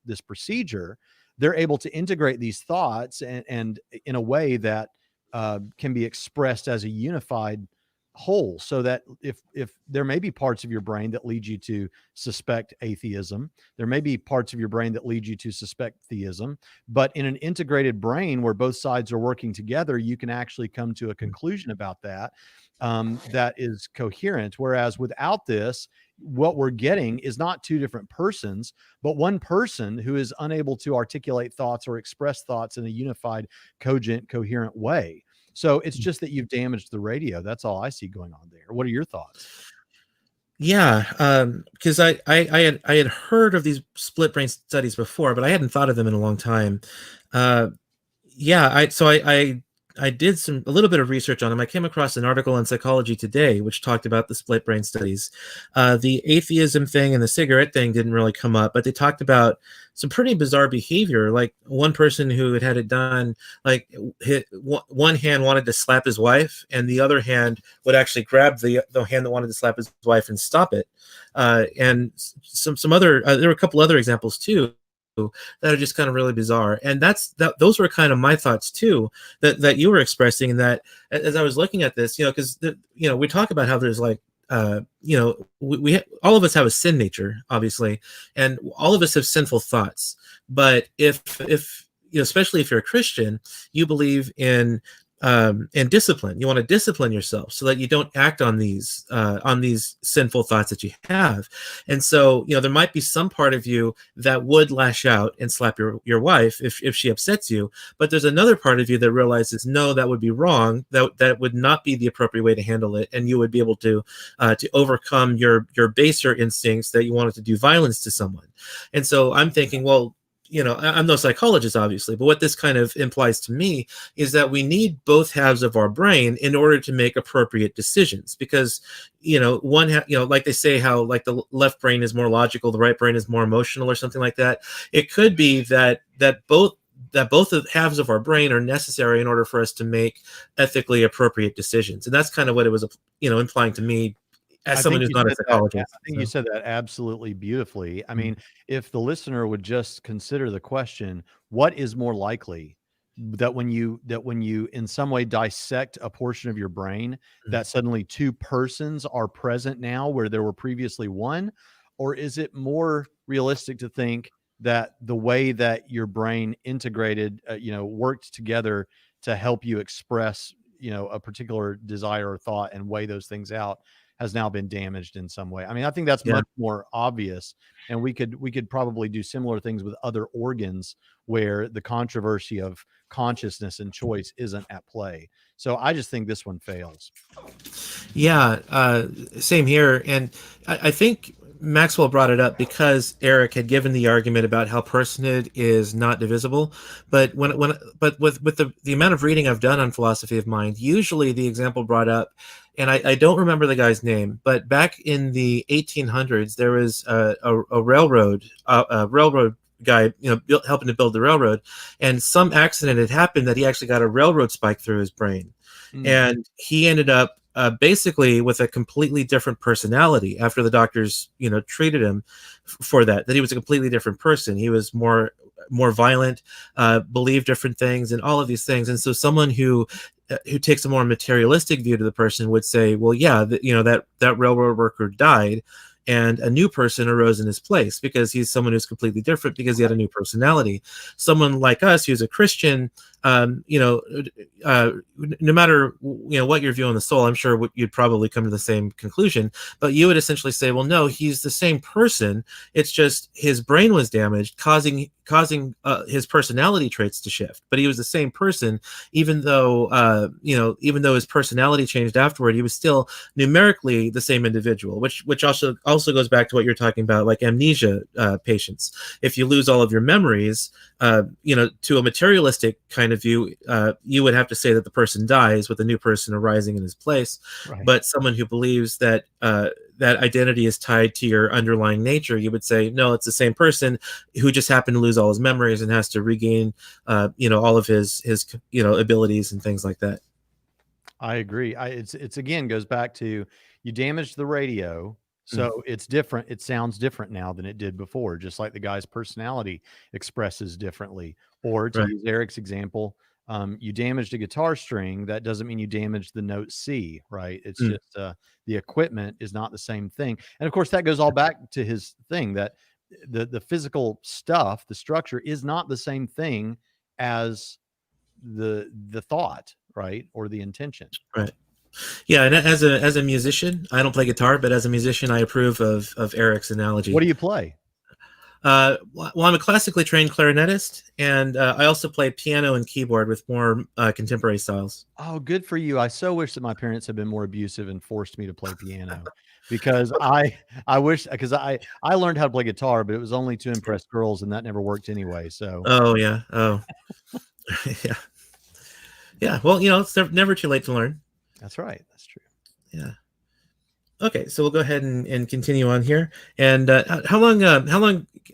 Speaker 2: this procedure, they're able to integrate these thoughts and in a way that can be expressed as a unified whole, so that if there may be parts of your brain that lead you to suspect atheism, there may be parts of your brain that lead you to suspect theism, but in an integrated brain where both sides are working together, you can actually come to a conclusion about that that is coherent. Whereas without this, what we're getting is not two different persons, but one person who is unable to articulate thoughts or express thoughts in a unified, cogent, coherent way. So it's just that you've damaged the radio. That's all I see going on there. What are your thoughts?
Speaker 1: Yeah, because I had heard of these split brain studies before, but I hadn't thought of them in a long time. Yeah, I did a little bit of research on them. I came across an article on Psychology Today which talked about the split brain studies. The atheism thing and the cigarette thing didn't really come up, but they talked about some pretty bizarre behavior. Like one person who had it done, like one hand wanted to slap his wife, and the other hand would actually grab the hand that wanted to slap his wife and stop it. And some other there were a couple other examples too that are just kind of really bizarre. And those were kind of my thoughts too, that you were expressing. And that as I was looking at this, because we talk about how there's like we all of us have a sin nature, obviously, and all of us have sinful thoughts. But if especially if you're a Christian, you believe in discipline. You want to discipline yourself so that you don't act on these sinful thoughts that you have. And so, there might be some part of you that would lash out and slap your wife if she upsets you. But there's another part of you that realizes, no, that would be wrong. That would not be the appropriate way to handle it. And you would be able to overcome your baser instincts that you wanted to do violence to someone. And so I'm thinking, well, I'm no psychologist, obviously, but what this kind of implies to me is that we need both halves of our brain in order to make appropriate decisions. Because, like they say, how like the left brain is more logical, the right brain is more emotional, or something like that. It could be that both halves of our brain are necessary in order for us to make ethically appropriate decisions. And that's kind of what it was, implying to me, as someone who's not a psychologist.
Speaker 2: I think you said that absolutely beautifully. I mean, if the listener would just consider the question, what is more likely, that when you in some way dissect a portion of your brain, that suddenly two persons are present now where there were previously one? Or is it more realistic to think that the way that your brain integrated, worked together to help you express, a particular desire or thought and weigh those things out, has now been damaged in some way? I mean, I think that's much more obvious, and we could probably do similar things with other organs where the controversy of consciousness and choice isn't at play. So I just think this one fails.
Speaker 1: Yeah, same here. And I think Maxwell brought it up because Eric had given the argument about how personhood is not divisible. But with the amount of reading I've done on philosophy of mind, usually the example brought up, and I don't remember the guy's name, but back in the 1800s, there was a railroad guy, helping to build the railroad, and some accident had happened that he actually got a railroad spike through his brain, and he ended up basically with a completely different personality after the doctors, treated him for that he was a completely different person. He was more violent, believed different things, and all of these things. And so someone who takes a more materialistic view to the person would say, well, yeah, that railroad worker died, and a new person arose in his place because he's someone who's completely different because he had a new personality. Someone like us who's a Christian, no matter what your view on the soul, I'm sure you'd probably come to the same conclusion, but you would essentially say, well, no, he's the same person. It's just his brain was damaged, causing his personality traits to shift. But he was the same person, even though his personality changed afterward. He was still numerically the same individual, which also goes back to what you're talking about, like amnesia patients. If you lose all of your memories, to a materialistic kind of view, you would have to say that the person dies with a new person arising in his place. Right. But someone who believes that that identity is tied to your underlying nature, you would say, no, it's the same person who just happened to lose all his memories and has to regain, all of his abilities and things like that.
Speaker 2: I agree. It's again goes back to, you damaged the radio, so it's different. It sounds different now than it did before, just like the guy's personality expresses differently. Or to
Speaker 1: Right.
Speaker 2: use Eric's example, you damaged a guitar string. That doesn't mean you damaged the note C, right? It's just the equipment is not the same thing. And of course, that goes all back to his thing that the physical stuff, the structure, is not the same thing as the thought, right, or the intention.
Speaker 1: Right. Yeah, and as a musician, I don't play guitar, but as a musician, I approve of Eric's analogy.
Speaker 2: What do you play?
Speaker 1: Well, I'm a classically trained clarinetist, and I also play piano and keyboard with more contemporary styles.
Speaker 2: Oh, good for you. I so wish that my parents had been more abusive and forced me to play piano, because I wish, because I learned how to play guitar, but it was only to impress girls, and that never worked anyway. So
Speaker 1: Oh yeah. Oh yeah. Yeah. Well, it's never too late to learn.
Speaker 2: that's right. That's true.
Speaker 1: Yeah. Okay, so we'll go ahead and continue on here. And how long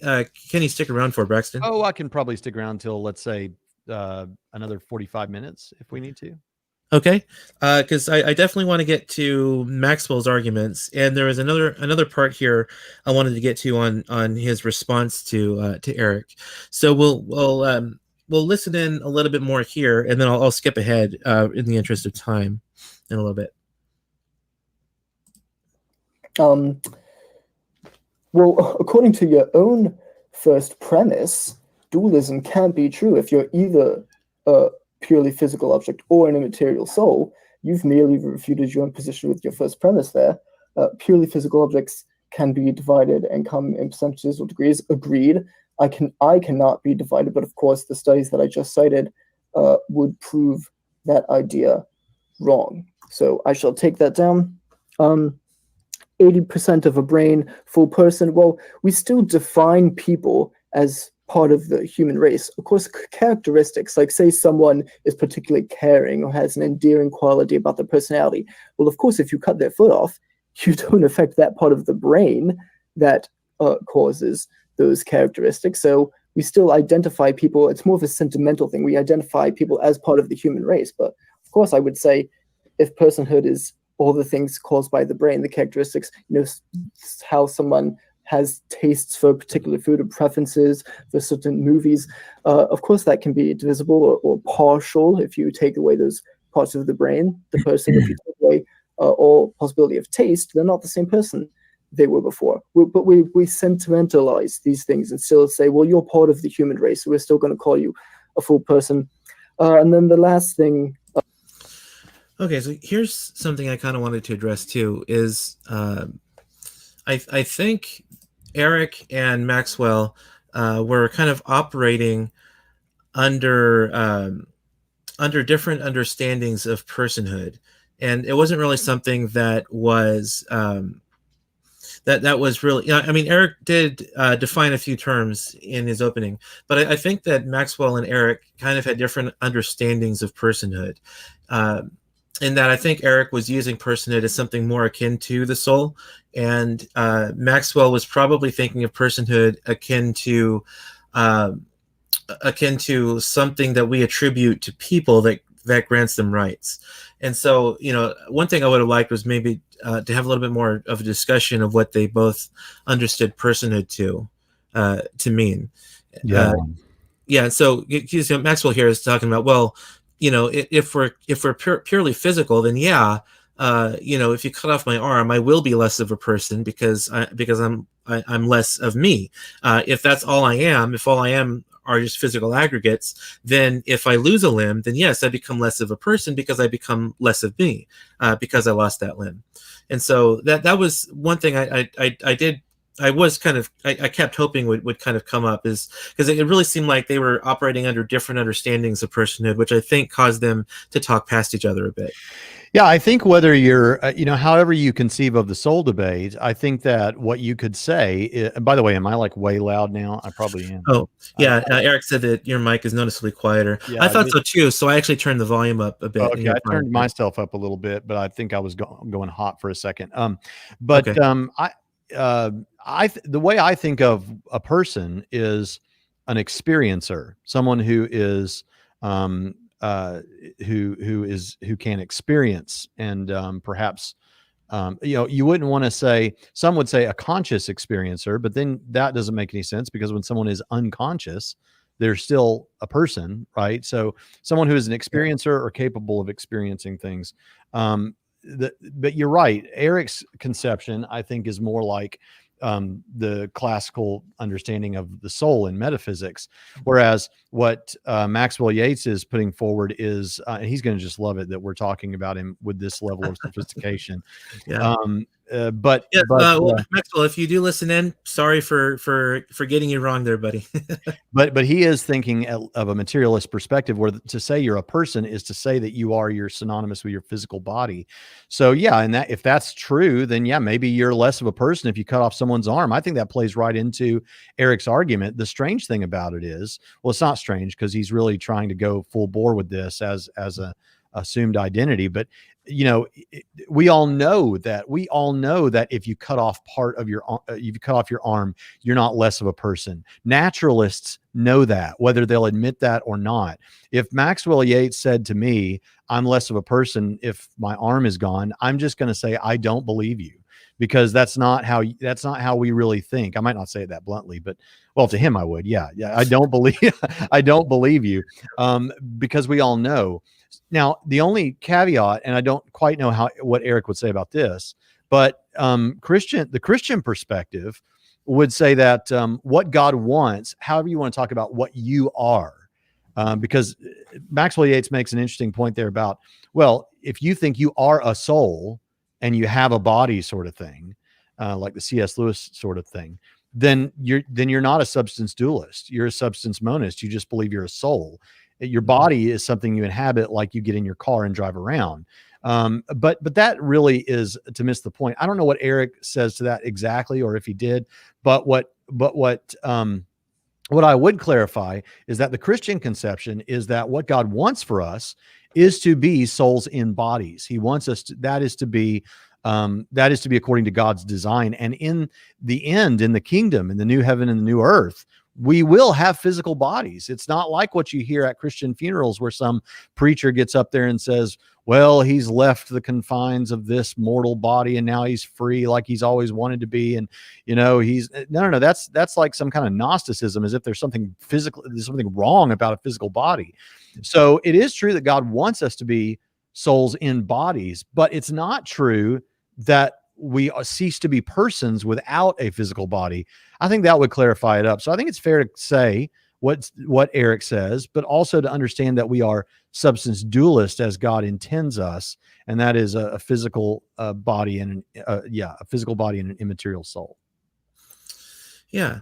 Speaker 1: can you stick around for, Braxton?
Speaker 2: Oh, I can probably stick around till, let's say, another 45 minutes if we need to.
Speaker 1: Okay, because I definitely want to get to Maxwell's arguments, and there was another part here I wanted to get to on his response to Eric. So we'll listen in a little bit more here, and then I'll skip ahead in the interest of time in a little bit.
Speaker 4: Well, according to your own first premise, dualism can't be true. If you're either a purely physical object or an immaterial soul, you've merely refuted your own position with your first premise there. Purely physical objects can be divided and come in percentages or degrees. Agreed. I cannot be divided, but of course the studies that I just cited would prove that idea wrong. So I shall take that down. 80% of a brain, full person. Well, we still define people as part of the human race. Of course, characteristics, like say someone is particularly caring or has an endearing quality about their personality. Well, of course, if you cut their foot off, you don't affect that part of the brain that causes those characteristics. So we still identify people. It's more of a sentimental thing. We identify people as part of the human race. But of course, I would say if personhood is all the things caused by the brain, the characteristics, how someone has tastes for particular food or preferences for certain movies. Of course, that can be divisible or partial if you take away those parts of the brain. The person, if you take away all possibility of taste, they're not the same person they were before. But we sentimentalize these things and still say, well, you're part of the human race, so we're still going to call you a full person. And then the last thing.
Speaker 1: Okay, so here's something I kind of wanted to address too, is I think Eric and Maxwell were kind of operating under different understandings of personhood, and it wasn't really something that was that was really. I mean, Eric did define a few terms in his opening, but I think that Maxwell and Eric kind of had different understandings of personhood. In that I think Eric was using personhood as something more akin to the soul, and Maxwell was probably thinking of personhood akin to something that we attribute to people that grants them rights. And so, one thing I would have liked was maybe to have a little bit more of a discussion of what they both understood personhood to mean. Yeah. So Maxwell here is talking about, well, if we're purely physical, then yeah, if you cut off my arm, I will be less of a person because I'm less of me. If that's all I am, if all I am are just physical aggregates, then if I lose a limb, then yes, I become less of a person because I become less of me because I lost that limb. And so that was one thing I did I was kind of I kept hoping would kind of come up is because it really seemed like they were operating under different understandings of personhood, which I think caused them to talk past each other a bit.
Speaker 2: Yeah, I think whether you're, however you conceive of the soul debate, I think that what you could say, and by the way, am I like way loud now? I probably am.
Speaker 1: Oh, yeah. Eric said that your mic is noticeably quieter.
Speaker 2: Yeah,
Speaker 1: I thought so too. So I actually turned the volume up a bit.
Speaker 2: Okay, I turned myself up a little bit, but I think I was going hot for a second.
Speaker 1: Okay.
Speaker 2: The way I think of a person is an experiencer, someone who is who can experience, and perhaps you wouldn't want to say, some would say a conscious experiencer, but then that doesn't make any sense, because when someone is unconscious, they're still a person, right? So someone who is an experiencer or capable of experiencing things. But you're right. Eric's conception, I think, is more like the classical understanding of the soul in metaphysics, whereas what Maxwell Yates is putting forward is, and he's going to just love it that we're talking about him with this level of sophistication.
Speaker 1: Yeah. Maxwell, if you do listen in, sorry for getting you wrong there, buddy.
Speaker 2: but he is thinking of a materialist perspective, where to say you're a person is to say that you're synonymous with your physical body. So yeah, and that, if that's true, then yeah, maybe you're less of a person if you cut off someone's arm. I think that plays right into Eric's argument. The strange thing about it is, well, it's not strange because he's really trying to go full bore with this as a assumed identity, but we all know that if you cut off your arm, you're not less of a person. Naturalists know that, whether they'll admit that or not. If Maxwell Yates said to me, I'm less of a person if my arm is gone, I'm just going to say, I don't believe you, because that's not how we really think. I might not say it that bluntly, but well, to him I would. Yeah. I don't believe you, because we all know. Now, the only caveat, and I don't quite know what Eric would say about this, but the Christian perspective would say that what God wants, however you want to talk about what you are, because Maxwell Yates makes an interesting point there about, well, if you think you are a soul and you have a body, sort of thing, like the C.S. Lewis sort of thing, then you're not a substance dualist. You're a substance monist. You just believe you're a soul. Your body is something you inhabit, like you get in your car and drive around. But that really is to miss the point. I don't know what Eric says to that exactly, or if he did, but what I would clarify is that the Christian conception is that what God wants for us is to be souls in bodies. He wants us to, that is to be according to God's design. And in the end, in the kingdom, in the new heaven and the new earth, we will have physical bodies. It's not like what you hear at Christian funerals, where some preacher gets up there and says, well, he's left the confines of this mortal body and now he's free, like he's always wanted to be. And, he's no, that's like some kind of Gnosticism, as if there's something wrong about a physical body. So it is true that God wants us to be souls in bodies, but it's not true that we cease to be persons without a physical body. I think that would clarify it up. So I think it's fair to say what Eric says, but also to understand that we are substance dualist as God intends us, and that is a physical body and a physical body and an immaterial soul.
Speaker 1: Yeah.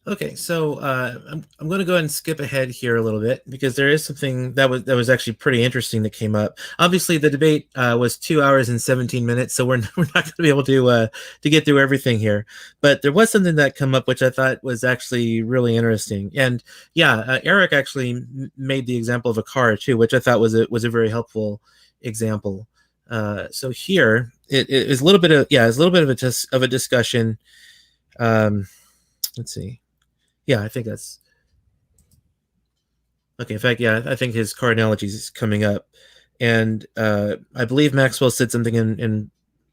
Speaker 1: Okay, so I'm going to go ahead and skip ahead here a little bit, because there is something that was actually pretty interesting that came up. Obviously, the debate was 2 hours and 17 minutes, so we're not going to be able to get through everything here. But there was something that came up which I thought was actually really interesting. And yeah, Eric actually made the example of a car too, which I thought was a very helpful example. So here it is a little bit of a discussion. Let's see. Yeah, I think that's okay. In fact, yeah, I think his car analogy is coming up, and I believe Maxwell said something in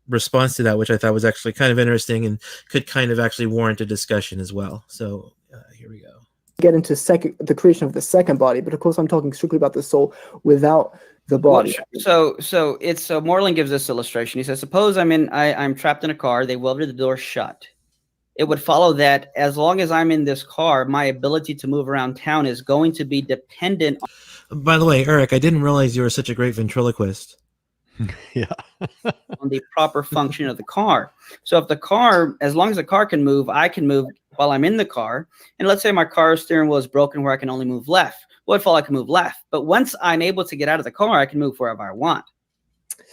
Speaker 1: response to that, which I thought was actually kind of interesting and could kind of actually warrant a discussion as well. So here we go.
Speaker 4: Get into the creation of the second body, but of course, I'm talking strictly about the soul without the body.
Speaker 3: Well, so Moreland gives this illustration. He says, suppose I'm trapped in a car. They welded the door shut. It would follow that as long as I'm in this car, my ability to move around town is going to be dependent on...
Speaker 1: By the way, Eric, I didn't realize you were such a great ventriloquist.
Speaker 2: Yeah.
Speaker 3: on the proper function of the car. So if the car, as long as the car can move, I can move while I'm in the car. And let's say my car steering wheel is broken where I can only move left. Well, if I can move left. But once I'm able to get out of the car, I can move wherever I want.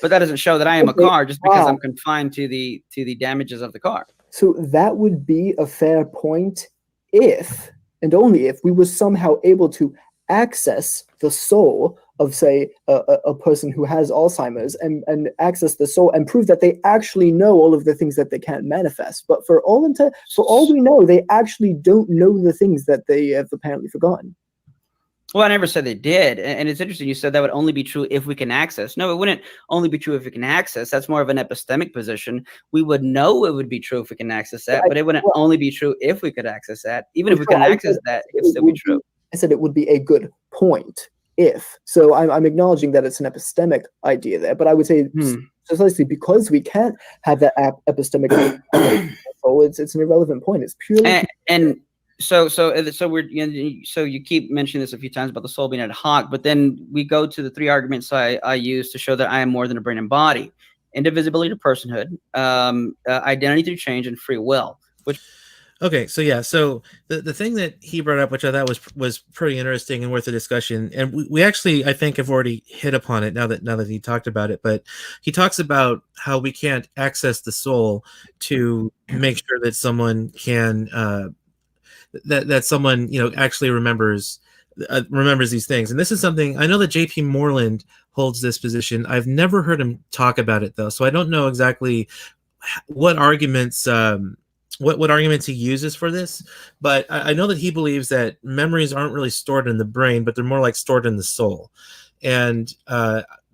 Speaker 3: But that doesn't show that I am a car just because I'm confined to the damages of the car.
Speaker 4: So that would be a fair point if, and only if, we were somehow able to access the soul of, say, a person who has Alzheimer's and access the soul and prove that they actually know all of the things that they can't manifest. But for all we know, they actually don't know the things that they have apparently forgotten.
Speaker 3: Well, I never said they did. And it's interesting. You said that would only be true if we can access. No, it wouldn't only be true if we can access. That's more of an epistemic position. We would know it would be true if we can access that, but it wouldn't only be true if we could access that. Even if we can access that, it would still be true.
Speaker 4: I said it would be a good point if. So I'm acknowledging that it's an epistemic idea there, but I would say precisely because we can't have that epistemic so it's an irrelevant point. It's purely
Speaker 3: So you keep mentioning this a few times about the soul being ad hoc, but then we go to the three arguments I use to show that I am more than a brain and body: indivisibility to personhood, identity through change, and free will.
Speaker 1: Okay, so yeah, so the thing that he brought up, which I thought was pretty interesting and worth a discussion, and we actually, I think, have already hit upon it now that he talked about it, but he talks about how we can't access the soul to make sure that someone can that someone actually remembers these things. And this is something I know that J.P. Moreland holds this position. I've never heard him talk about it though, so I don't know exactly what arguments what arguments he uses for this, but I know that he believes that memories aren't really stored in the brain, but they're more like stored in the soul. And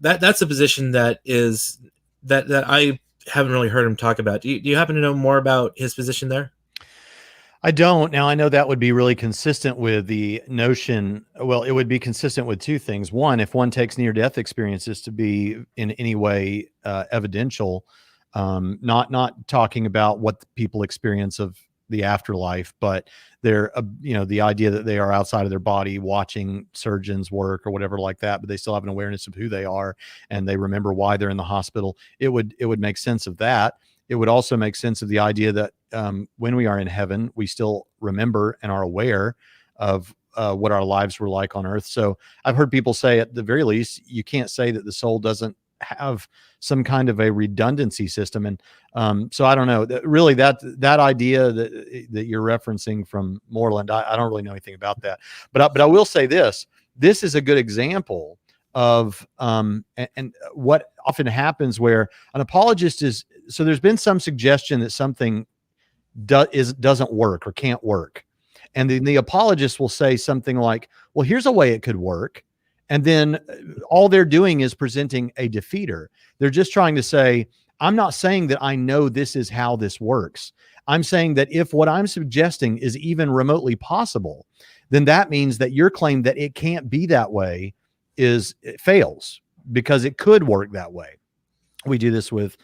Speaker 1: that's a position that I haven't really heard him talk about. Do you happen to know more about his position there?
Speaker 2: I don't. Now, I know that would be really consistent with the notion. Well, it would be consistent with two things. One, if one takes near-death experiences to be in any way evidential, not talking about what people experience of the afterlife, but they're, the idea that they are outside of their body watching surgeons work or whatever like that, but they still have an awareness of who they are and they remember why they're in the hospital. It would make sense of that. It would also make sense of the idea that when we are in heaven, we still remember and are aware of what our lives were like on earth. So I've heard people say, at the very least, you can't say that the soul doesn't have some kind of a redundancy system. And so I don't know, really that idea that you're referencing from Moreland, I don't really know anything about that. But I will say this is a good example of and what often happens where an apologist is. So there's been some suggestion that something doesn't work or can't work, and then the apologist will say something like, well, here's a way it could work, and then all they're doing is presenting a defeater. They're just trying to say, I'm not saying that I know this is how this works. I'm saying that if what I'm suggesting is even remotely possible, then that means that your claim that it can't be that way it fails, because it could work that way. We do this with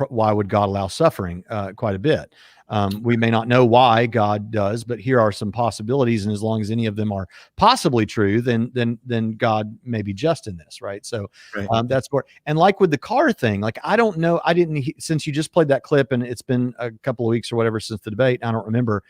Speaker 2: why would God allow suffering quite a bit. We may not know why God does, but here are some possibilities, and as long as any of them are possibly true, then God may be just in this, right? So that's more. And like with the car thing, like I don't know, since you just played that clip, and it's been a couple of weeks or whatever since the debate, I don't remember.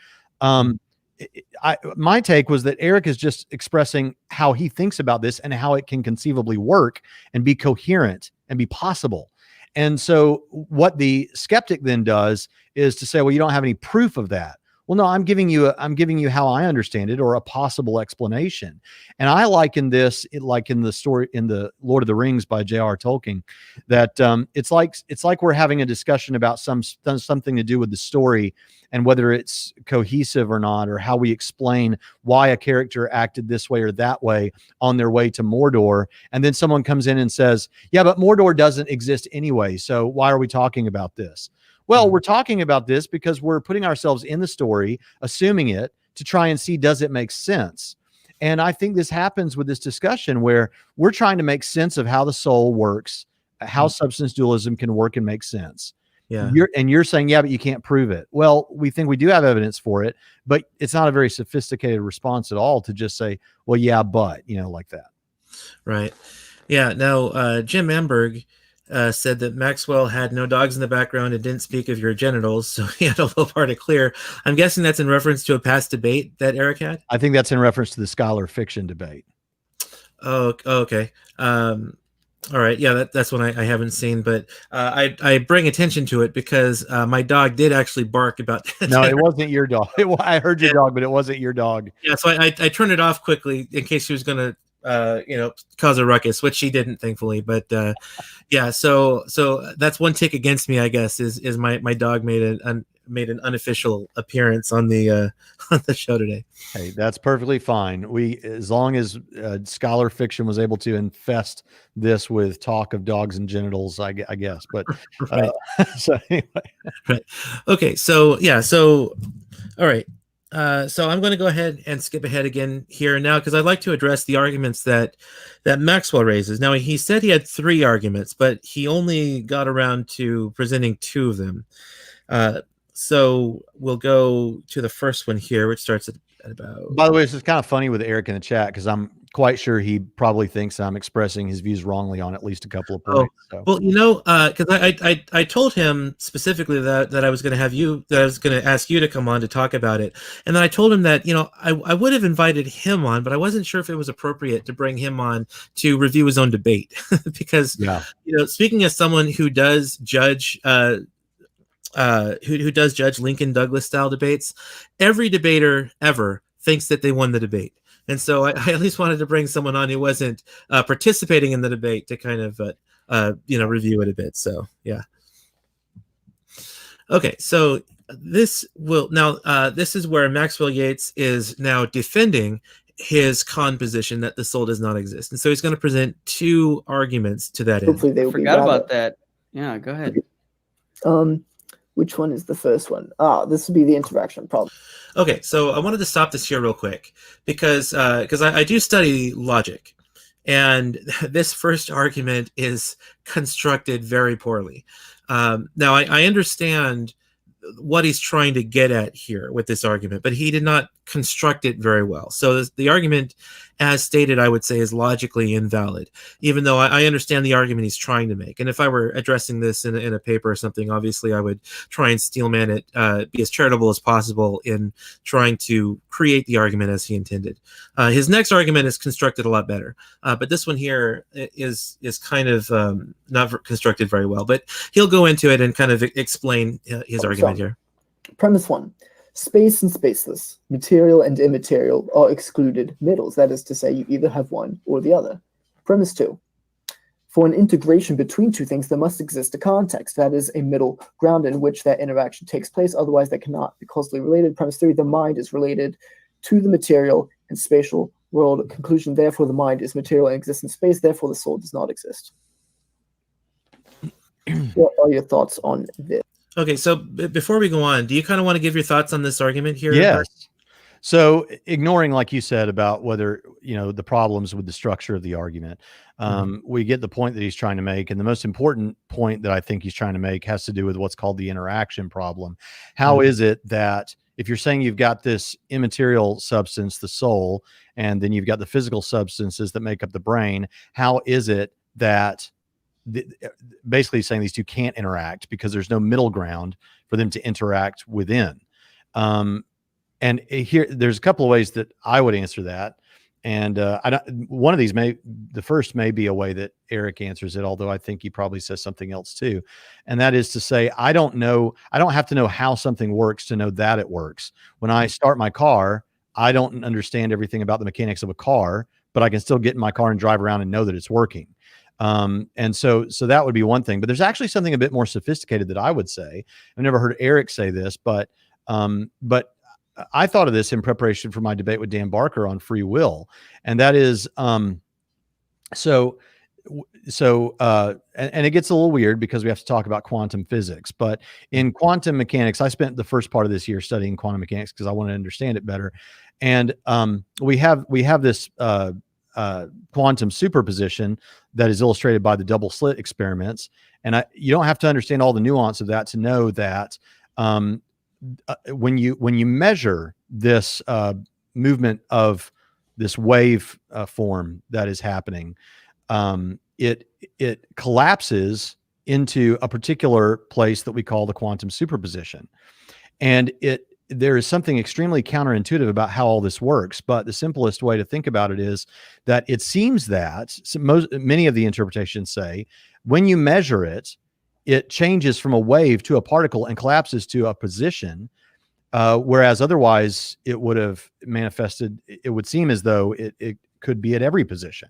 Speaker 2: My take was that Eric is just expressing how he thinks about this and how it can conceivably work and be coherent and be possible. And so what the skeptic then does is to say, well, you don't have any proof of that. Well, no, I'm giving you how I understand it, or a possible explanation. And I liken this, like in the story in the Lord of the Rings by J.R. Tolkien, that it's like we're having a discussion about something to do with the story and whether it's cohesive or not, or how we explain why a character acted this way or that way on their way to Mordor. And then someone comes in and says, yeah, but Mordor doesn't exist anyway, so why are we talking about this? Well, we're talking about this because we're putting ourselves in the story, assuming it, to try and see, does it make sense? And I think this happens with this discussion where we're trying to make sense of how the soul works, how substance dualism can work and make sense. Yeah. You're saying, yeah, but you can't prove it. Well, we think we do have evidence for it, but it's not a very sophisticated response at all to just say, well, yeah, but, like that.
Speaker 1: Right. Yeah. Now, Jim Amberg said that Maxwell had no dogs in the background and didn't speak of your genitals, so he had a little part of clear. I'm guessing that's in reference to a past debate that Eric had?
Speaker 2: I think that's in reference to the scholar fiction debate.
Speaker 1: Oh, okay. All right. Yeah, that's one I haven't seen, but I bring attention to it because my dog did actually bark about that.
Speaker 2: No, it wasn't your dog. I heard your dog, but it wasn't your dog.
Speaker 1: Yeah, so I turned it off quickly in case she was going to cause a ruckus, which she didn't, thankfully. But yeah, so that's one tick against me, I guess, is my dog made an unofficial appearance on the show today.
Speaker 2: Hey, that's perfectly fine. As long as scholar fiction was able to infest this with talk of dogs and genitals, I guess. But
Speaker 1: Right.
Speaker 2: So anyway,
Speaker 1: Right. Okay. So yeah. So all right. So I'm going to go ahead and skip ahead again here now because I'd like to address the arguments that Maxwell raises. Now, he said he had 3 arguments, but he only got around to presenting 2 of them. So we'll go to the first one here, which starts at about.
Speaker 2: By the way, this is kind of funny with Eric in the chat because I'm quite sure he probably thinks I'm expressing his views wrongly on at least a couple of points. So.
Speaker 1: Well, because I told him specifically that I was going to ask you to come on to talk about it, and then I told him that I would have invited him on, but I wasn't sure if it was appropriate to bring him on to review his own debate because speaking as someone who does judge. Who does judge Lincoln Douglas style debates? Every debater ever thinks that they won the debate, and so I at least wanted to bring someone on who wasn't participating in the debate to kind of review it a bit. So yeah. Okay, so this is where Maxwell Yates is now defending his con position that the soul does not exist, and so he's going to present 2 arguments to that
Speaker 4: Hopefully
Speaker 1: end.
Speaker 4: they will
Speaker 3: Forgot about that. Yeah, go ahead.
Speaker 4: Which one is the first one? This would be the interaction problem.
Speaker 1: Okay, so I wanted to stop this here real quick because I do study logic, and this first argument is constructed very poorly. Now, I understand what he's trying to get at here with this argument, but he did not construct it very well. So the argument, as stated, I would say is logically invalid, even though I understand the argument he's trying to make. And if I were addressing this in a paper or something, obviously I would try and steelman it, be as charitable as possible in trying to create the argument as he intended. His next argument is constructed a lot better, but this one here is kind of not constructed very well, but he'll go into it and kind of explain his argument here.
Speaker 4: Premise 1. Space and spaceless, material and immaterial are excluded middles. That is to say, you either have one or the other. Premise 2. For an integration between 2 things, there must exist a context. That is a middle ground in which that interaction takes place. Otherwise, they cannot be causally related. Premise 3. The mind is related to the material and spatial world. Conclusion. Therefore, the mind is material and exists in space. Therefore, the soul does not exist. What are your thoughts on this?
Speaker 1: Okay, so before we go on, do you kind of want to give your thoughts on this argument here?
Speaker 2: Yes. So ignoring, like you said, about whether, the problems with the structure of the argument, we get the point that he's trying to make. And the most important point that I think he's trying to make has to do with what's called the interaction problem. How is it that if you're saying you've got this immaterial substance, the soul, and then you've got the physical substances that make up the brain, how is it that basically saying these 2 can't interact because there's no middle ground for them to interact within? And here, there's a couple of ways that I would answer that. And one of these the first may be a way that Eric answers it, although I think he probably says something else too. And that is to say, I don't have to know how something works to know that it works. When I start my car, I don't understand everything about the mechanics of a car, but I can still get in my car and drive around and know that it's working. And so that would be one thing, but there's actually something a bit more sophisticated that I would say. I've never heard Eric say this, but I thought of this in preparation for my debate with Dan Barker on free will. And that is, and it gets a little weird because we have to talk about quantum physics, but in quantum mechanics, I spent the first part of this year studying quantum mechanics because I wanted to understand it better. And, we have this, quantum superposition that is illustrated by the double slit experiments. And you don't have to understand all the nuance of that to know that when you measure this movement of this wave form that is happening, it collapses into a particular place that we call the quantum superposition. And there is something extremely counterintuitive about how all this works, but the simplest way to think about it is that it seems that many of the interpretations say when you measure it, it changes from a wave to a particle and collapses to a position, whereas otherwise it would have manifested, it would seem as though it could be at every position.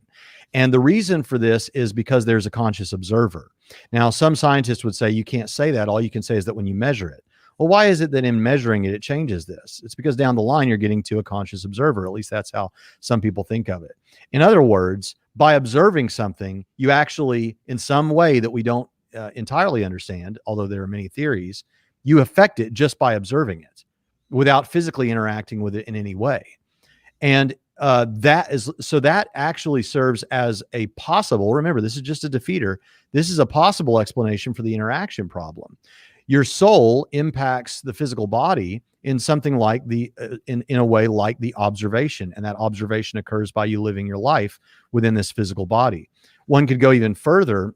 Speaker 2: And the reason for this is because there's a conscious observer. Now, some scientists would say you can't say that. All you can say is that when you measure it. Well, why is it that in measuring it, it changes this? It's because down the line, you're getting to a conscious observer. At least that's how some people think of it. In other words, by observing something, you actually, in some way that we don't entirely understand, although there are many theories, you affect it just by observing it without physically interacting with it in any way. And that actually serves as a possible, remember, this is just a defeater. This is a possible explanation for the interaction problem. Your soul impacts the physical body in something like in a way like the observation. And that observation occurs by you living your life within this physical body. One could go even further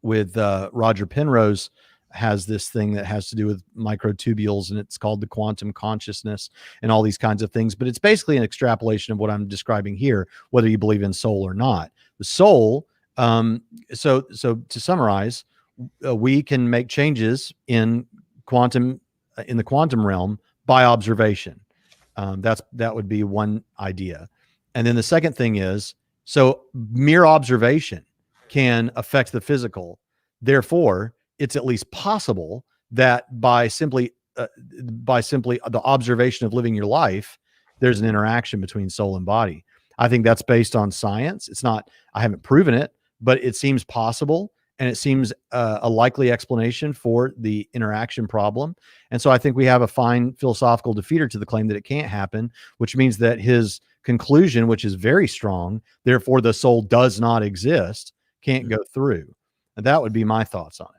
Speaker 2: with Roger Penrose has this thing that has to do with microtubules, and it's called the quantum consciousness and all these kinds of things. But it's basically an extrapolation of what I'm describing here, whether you believe in soul or not. The soul, so to summarize, we can make changes in the quantum realm by observation. That would be one idea. And then the second thing is, so mere observation can affect the physical. Therefore, it's at least possible that by simply the observation of living your life, there's an interaction between soul and body. I think that's based on science. It's not, I haven't proven it, but it seems possible. And it seems a likely explanation for the interaction problem. And so I think we have a fine philosophical defeater to the claim that it can't happen, which means that his conclusion, which is very strong, therefore the soul does not exist, can't go through. And that would be my thoughts on it.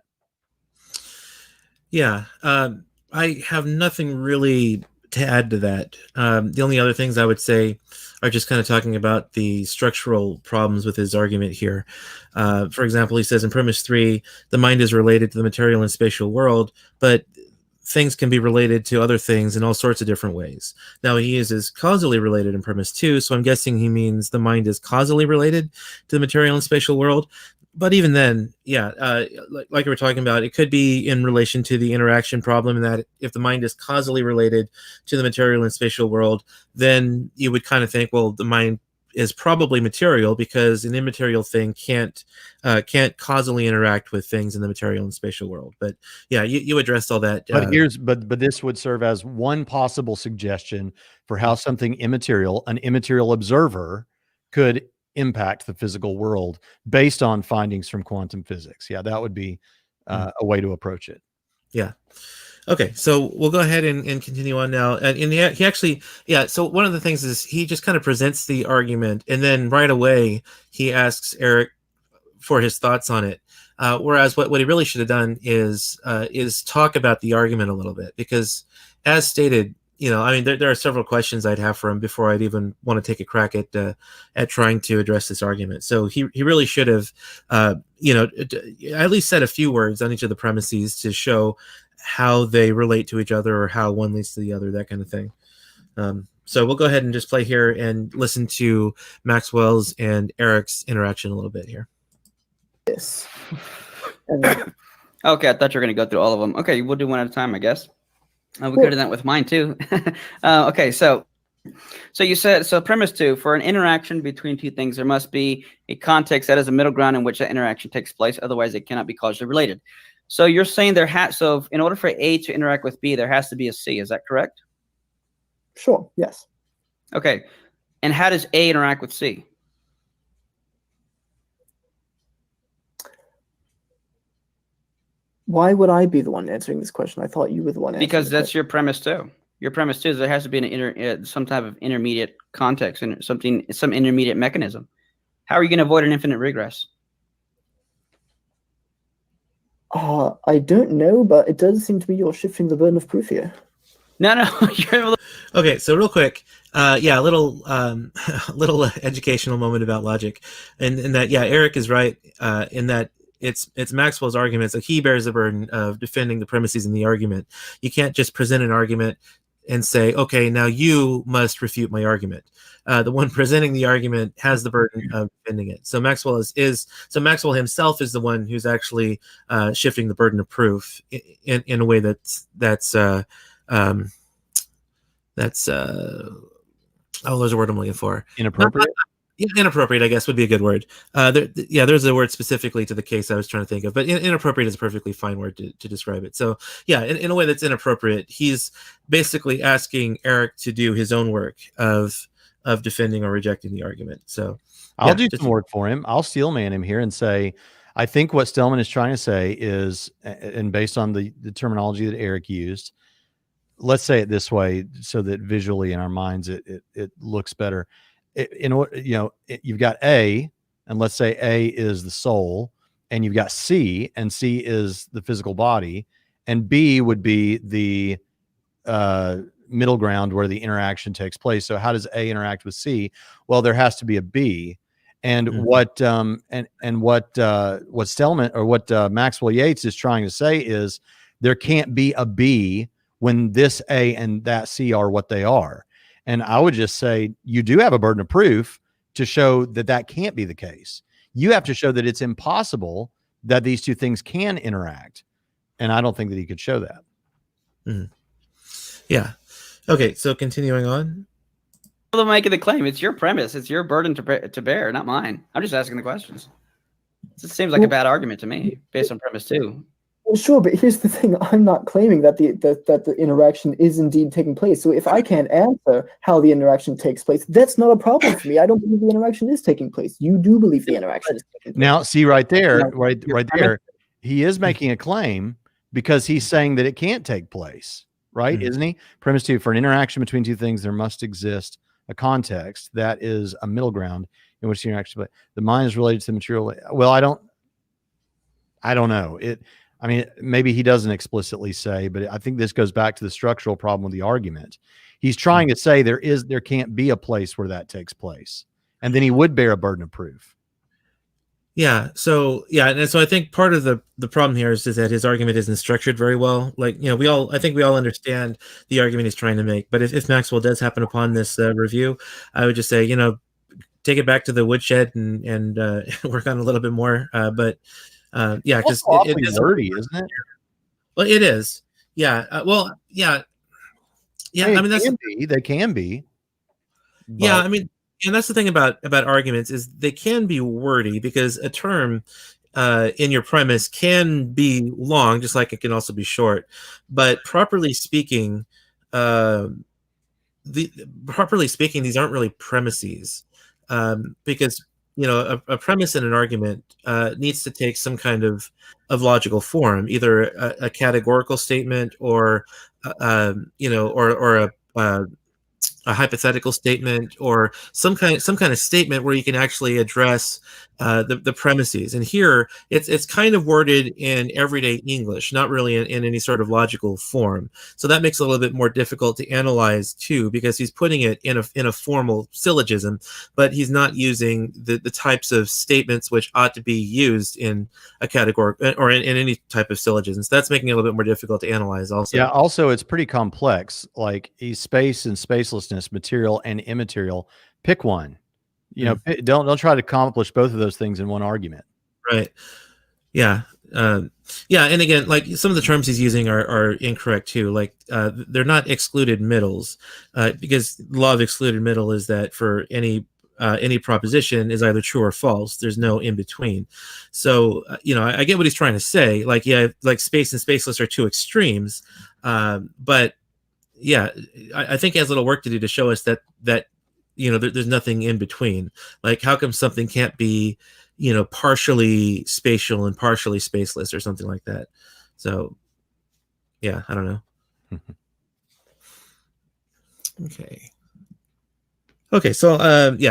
Speaker 1: Yeah, I have nothing really to add to that. The only other things I would say are just kind of talking about the structural problems with his argument here. For example, he says in premise 3, the mind is related to the material and spatial world, but things can be related to other things in all sorts of different ways. Now, he uses causally related in premise 2, so I'm guessing he means the mind is causally related to the material and spatial world. But even then, yeah, like we were talking about, it could be in relation to the interaction problem, in that if the mind is causally related to the material and spatial world, then you would kind of think, well, the mind is probably material because an immaterial thing can't causally interact with things in the material and spatial world. But yeah, you addressed all that.
Speaker 2: But this would serve as one possible suggestion for how something immaterial, an immaterial observer, could impact the physical world based on findings from quantum physics. Yeah, that would be a way to approach it.
Speaker 1: Yeah. Okay, so we'll go ahead and continue on now. And he actually, yeah, so one of the things is he just kind of presents the argument, and then right away he asks Eric for his thoughts on it. Whereas what he really should have done is talk about the argument a little bit, because as stated, I mean, there are several questions I'd have for him before I'd even want to take a crack at trying to address this argument. So he really should have, at least said a few words on each of the premises to show how they relate to each other or how one leads to the other, that kind of thing. So we'll go ahead and just play here and listen to Maxwell's and Eric's interaction a little bit here.
Speaker 4: Yes.
Speaker 3: Okay, I thought you were going to go through all of them. Okay, we'll do one at a time, I guess. We could have done that with mine too. Okay, so you said, premise 2, for an interaction between two things, there must be a context that is a middle ground in which that interaction takes place. Otherwise, it cannot be causally related. So you're saying so in order for A to interact with B, there has to be a C. Is that correct?
Speaker 4: Sure. Yes.
Speaker 3: Okay. And how does A interact with C?
Speaker 4: Why would I be the one answering this question? I thought you were the one answering.
Speaker 3: Because that's your premise too. Your premise too is there has to be some type of intermediate context and some intermediate mechanism. How are you going to avoid an infinite regress?
Speaker 4: I don't know, but it does seem to me you're shifting the burden of proof here.
Speaker 3: No.
Speaker 1: Okay, so real quick, a little educational moment about logic, and that Eric is right in that it's Maxwell's argument. So he bears the burden of defending the premises in the argument. You can't just present an argument and say, okay, now you must refute my argument. The one presenting the argument has the burden of defending it. So Maxwell so Maxwell himself is the one who's actually shifting the burden of proof in a way that's there's a word I'm looking for.
Speaker 2: Inappropriate.
Speaker 1: Inappropriate, I guess, would be a good word. There's a word specifically to the case I was trying to think of, but inappropriate is a perfectly fine word to describe it. So yeah, in a way that's inappropriate, he's basically asking Eric to do his own work of defending or rejecting the argument. So
Speaker 2: I'll do some work for him. I'll steel man him here and say, I think what Stellman is trying to say is, and based on the terminology that Eric used, let's say it this way so that visually in our minds it looks better. You've got A, and let's say A is the soul, and you've got C, and C is the physical body, and B would be the middle ground where the interaction takes place. So how does A interact with C? Well, there has to be a B. And what Stellman or what Maxwell Yates is trying to say is there can't be a B when this A and that C are what they are. And I would just say you do have a burden of proof to show that can't be the case. You have to show that it's impossible that these two things can interact. And I don't think that he could show that.
Speaker 1: Mm-hmm. Yeah. Okay. So continuing on.
Speaker 3: Well, making the claim, it's your premise. It's your burden to bear, not mine. I'm just asking the questions. It seems like a bad argument to me based on premise 2.
Speaker 4: Well, sure, but here's the thing. I'm not claiming that the interaction is indeed taking place. So if I can't answer how the interaction takes place, that's not a problem for me. I don't believe the interaction is taking place. You do believe the interaction is taking place.
Speaker 2: Now, see right there, right there, he is making a claim because he's saying that it can't take place, right? Isn't he? Premise 2, for an interaction between two things, there must exist a context that is a middle ground in which the interaction, but the mind is related to the material. Well, I don't know. I mean, maybe he doesn't explicitly say, but I think this goes back to the structural problem with the argument. He's trying to say there can't be a place where that takes place. And then he would bear a burden of proof.
Speaker 1: Yeah. So and so I think part of the problem here is that his argument isn't structured very well. Like, I think we all understand the argument he's trying to make. But if Maxwell does happen upon this review, I would just say, take it back to the woodshed and work on a little bit more. Because it is
Speaker 2: wordy, isn't it?
Speaker 1: Well, it is. Yeah. Yeah. I mean,
Speaker 2: they can be.
Speaker 1: Yeah. I mean, and that's the thing about arguments is they can be wordy because a term in your premise can be long, just like it can also be short. But properly speaking, these aren't really premises because a premise in an argument needs to take some kind of logical form, either a categorical statement or a hypothetical statement or some kind of statement where you can actually address the premises. And here it's kind of worded in everyday English, not really in any sort of logical form. So that makes it a little bit more difficult to analyze too, because he's putting it in a formal syllogism, but he's not using the types of statements which ought to be used in a category or in any type of syllogism. So that's making it a little bit more difficult to analyze also.
Speaker 2: Yeah, also it's pretty complex. Like space and spacelessness, material and immaterial. Pick one. Don't try to accomplish both of those things in one argument.
Speaker 1: Right. Yeah. And again, like some of the terms he's using are incorrect too. Like they're not excluded middles, because the law of excluded middle is that for any proposition is either true or false. There's no in between. So I get what he's trying to say. Like space and spaceless are two extremes, but yeah, I think he has a little work to do to show us that there's nothing in between. Like, how come something can't be, partially spatial and partially spaceless or something like that? So, yeah, I don't know. Okay. So,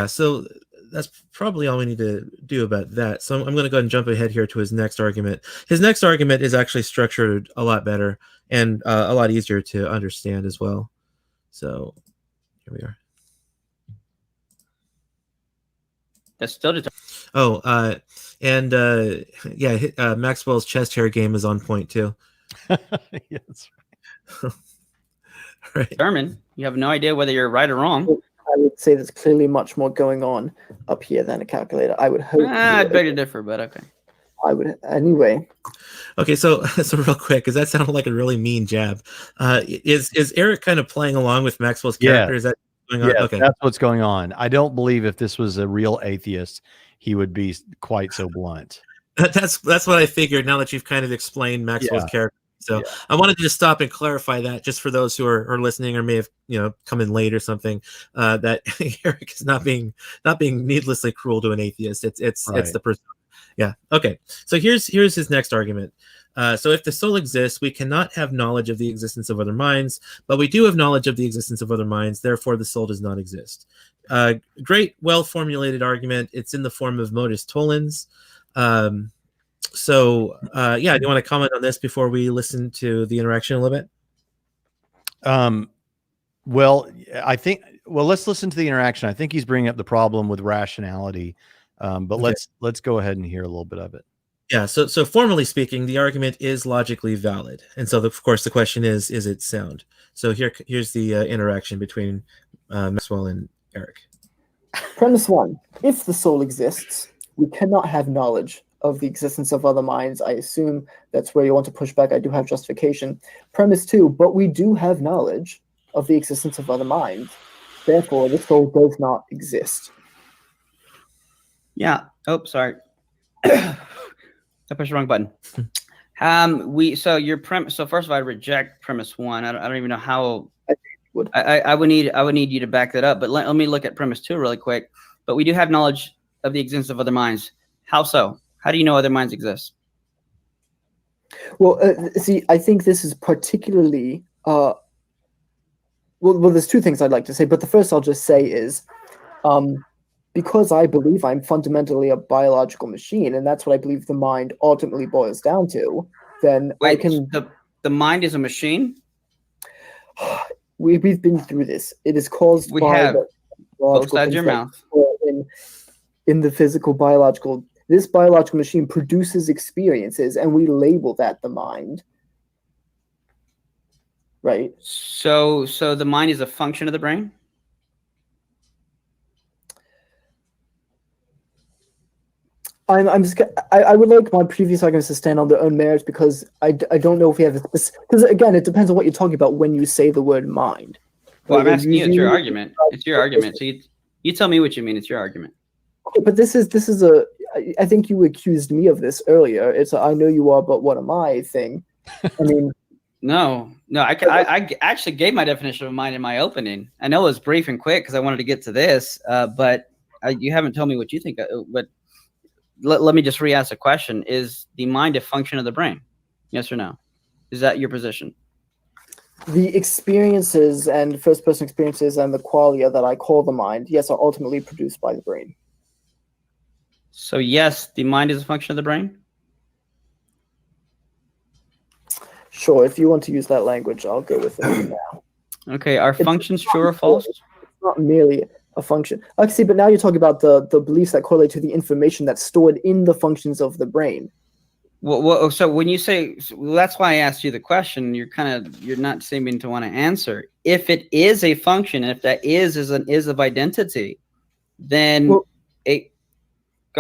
Speaker 1: so that's probably all we need to do about that. So I'm going to go ahead and jump ahead here to his next argument. His next argument is actually structured a lot better and a lot easier to understand as well. So here we are.
Speaker 3: That's still
Speaker 1: And Maxwell's chest hair game is on point too.
Speaker 2: Yes.
Speaker 1: Right.
Speaker 3: Determined. You have no idea whether you're right or wrong.
Speaker 4: I would say there's clearly much more going on up here than a calculator. I would hope.
Speaker 3: I'd beg to differ, but okay.
Speaker 4: I would anyway.
Speaker 1: Okay, so real quick, because that sounded like a really mean jab. Is Eric kind of playing along with Maxwell's character?
Speaker 2: Yeah.
Speaker 1: Is that going on?
Speaker 2: Yeah,
Speaker 1: Okay,
Speaker 2: that's what's going on. I don't believe if this was a real atheist, he would be quite so blunt.
Speaker 1: that's what I figured. Now that you've kind of explained Maxwell's character, so I wanted to just stop and clarify that, just for those who are listening or may have come in late or something. That Eric is not being needlessly cruel to an atheist. It's the person. Yeah. Okay. So here's his next argument. So if the soul exists, we cannot have knowledge of the existence of other minds, but we do have knowledge of the existence of other minds. Therefore, the soul does not exist. Great, well-formulated argument. It's in the form of modus tollens. Do you want to comment on this before we listen to the interaction a little bit?
Speaker 2: Let's listen to the interaction. I think he's bringing up the problem with rationality. But let's go ahead and hear a little bit of it.
Speaker 1: Yeah. So formally speaking, the argument is logically valid, and so of course the question is it sound? So here's the interaction between Maxwell and Eric.
Speaker 4: Premise 1: if the soul exists, we cannot have knowledge of the existence of other minds. I assume that's where you want to push back. I do have justification. Premise 2: but we do have knowledge of the existence of other minds. Therefore, the soul does not exist.
Speaker 3: Yeah. Oh, sorry. I pushed the wrong button. Your premise. So first of all, I reject premise 1. I don't even know how. I would need you to back that up. But let me look at premise 2 really quick. But we do have knowledge of the existence of other minds. How so? How do you know other minds exist?
Speaker 4: Well, see, I think this is particularly. Well, there's two things I'd like to say, but the first I'll just say is, because I believe I'm fundamentally a biological machine, and that's what I believe the mind ultimately boils down to, then
Speaker 3: Wait,
Speaker 4: I can.
Speaker 3: The mind is a machine?
Speaker 4: We've been through this. It is caused by
Speaker 3: both sides of your mouth.
Speaker 4: In the physical biological, this biological machine produces experiences, and we label that the mind. Right.
Speaker 3: So the mind is a function of the brain?
Speaker 4: I would like my previous arguments to stand on their own merits, because I don't know if we have this, because again, it depends on what you're talking about when you say the word mind.
Speaker 3: Well, I'm asking you. It's your argument. It's your argument. So you tell me what you mean. It's your argument.
Speaker 4: Okay, but this is I think you accused me of this earlier. It's a I know you are, but what am I thing. I mean,
Speaker 3: no. I actually gave my definition of mind in my opening. I know it was brief and quick because I wanted to get to this, but you haven't told me what you think. But let me just re-ask the question: is the mind a function of the brain? Yes or no? Is that your position?
Speaker 4: The experiences and first-person experiences and the qualia that I call the mind, yes, are ultimately produced by the brain.
Speaker 3: So yes, the mind is a function of the brain?
Speaker 4: Sure, if you want to use that language, I'll go with it now.
Speaker 3: Okay, are functions true or false?
Speaker 4: It's not merely a function. I see, but now you're talking about the beliefs that correlate to the information that's stored in the functions of the brain.
Speaker 3: Well, so when you say, that's why I asked you the question. You're not seeming to want to answer. If it is a function, and if that is of identity, then go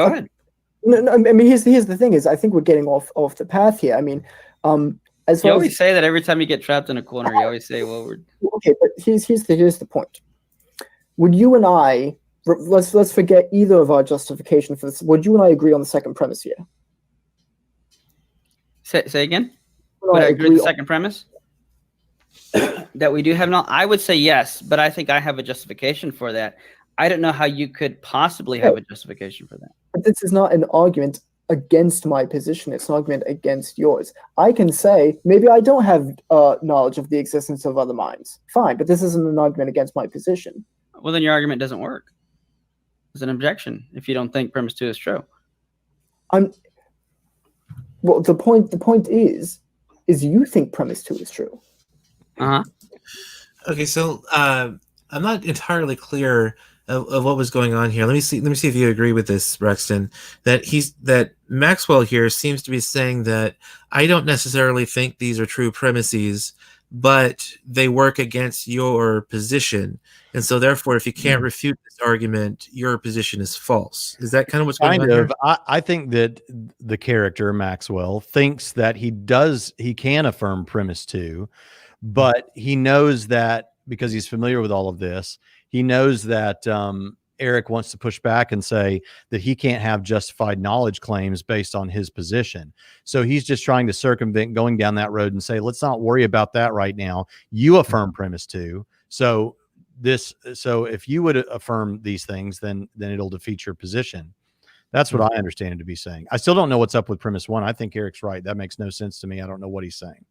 Speaker 3: ahead.
Speaker 4: No, I mean, here's the thing: is I think we're getting off the path here. I mean, as
Speaker 3: you always say that every time you get trapped in a corner. You always say, "Well, we're
Speaker 4: okay." But here's the point: would you and I let's forget either of our justification for this? Would you and I agree on the second premise here?
Speaker 3: Say again. Would I agree with the second premise? That we do have I would say yes, but I think I have a justification for that. I don't know how you could possibly have a justification for that.
Speaker 4: But this is not an argument against my position. It's an argument against yours. I can say, maybe I don't have knowledge of the existence of other minds. Fine, but this isn't an argument against my position.
Speaker 3: Well, then your argument doesn't work. It's an objection if you don't think premise 2 is true.
Speaker 4: Well, the point is you think premise 2 is true.
Speaker 3: Uh-huh.
Speaker 1: Okay, so I'm not entirely clear of what was going on here. Let me see if you agree with this, Braxton. That Maxwell here seems to be saying that I don't necessarily think these are true premises, but they work against your position, and so therefore, if you can't refute this argument, your position is false. Is that kind of what's going on here?
Speaker 2: I think that the character Maxwell thinks that he can affirm premise 2, but he knows that because he's familiar with all of this, he knows that Eric wants to push back and say that he can't have justified knowledge claims based on his position. So he's just trying to circumvent going down that road and say, let's not worry about that right now. You affirm premise 2. So if you would affirm these things, then it'll defeat your position. That's what I understand it to be saying. I still don't know what's up with premise 1. I think Eric's right. That makes no sense to me. I don't know what he's saying.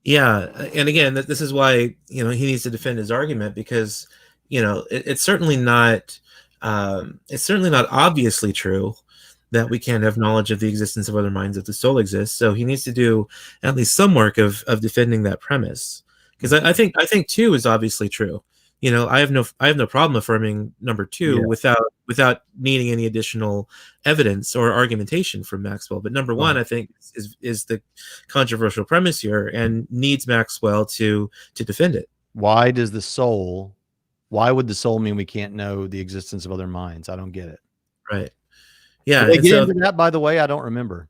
Speaker 1: Yeah, and again, this is why he needs to defend his argument, because it's certainly not obviously true that we can't have knowledge of the existence of other minds if the soul exists. So he needs to do at least some work of defending that premise, because I think 2 is obviously true. I have no problem affirming number 2 without needing any additional evidence or argumentation from Maxwell. But number 1, I think, is the controversial premise here and needs Maxwell to defend it.
Speaker 2: Why would the soul mean we can't know the existence of other minds? I don't get it.
Speaker 1: Right. Yeah.
Speaker 2: Did they get into that, by the way? I don't remember.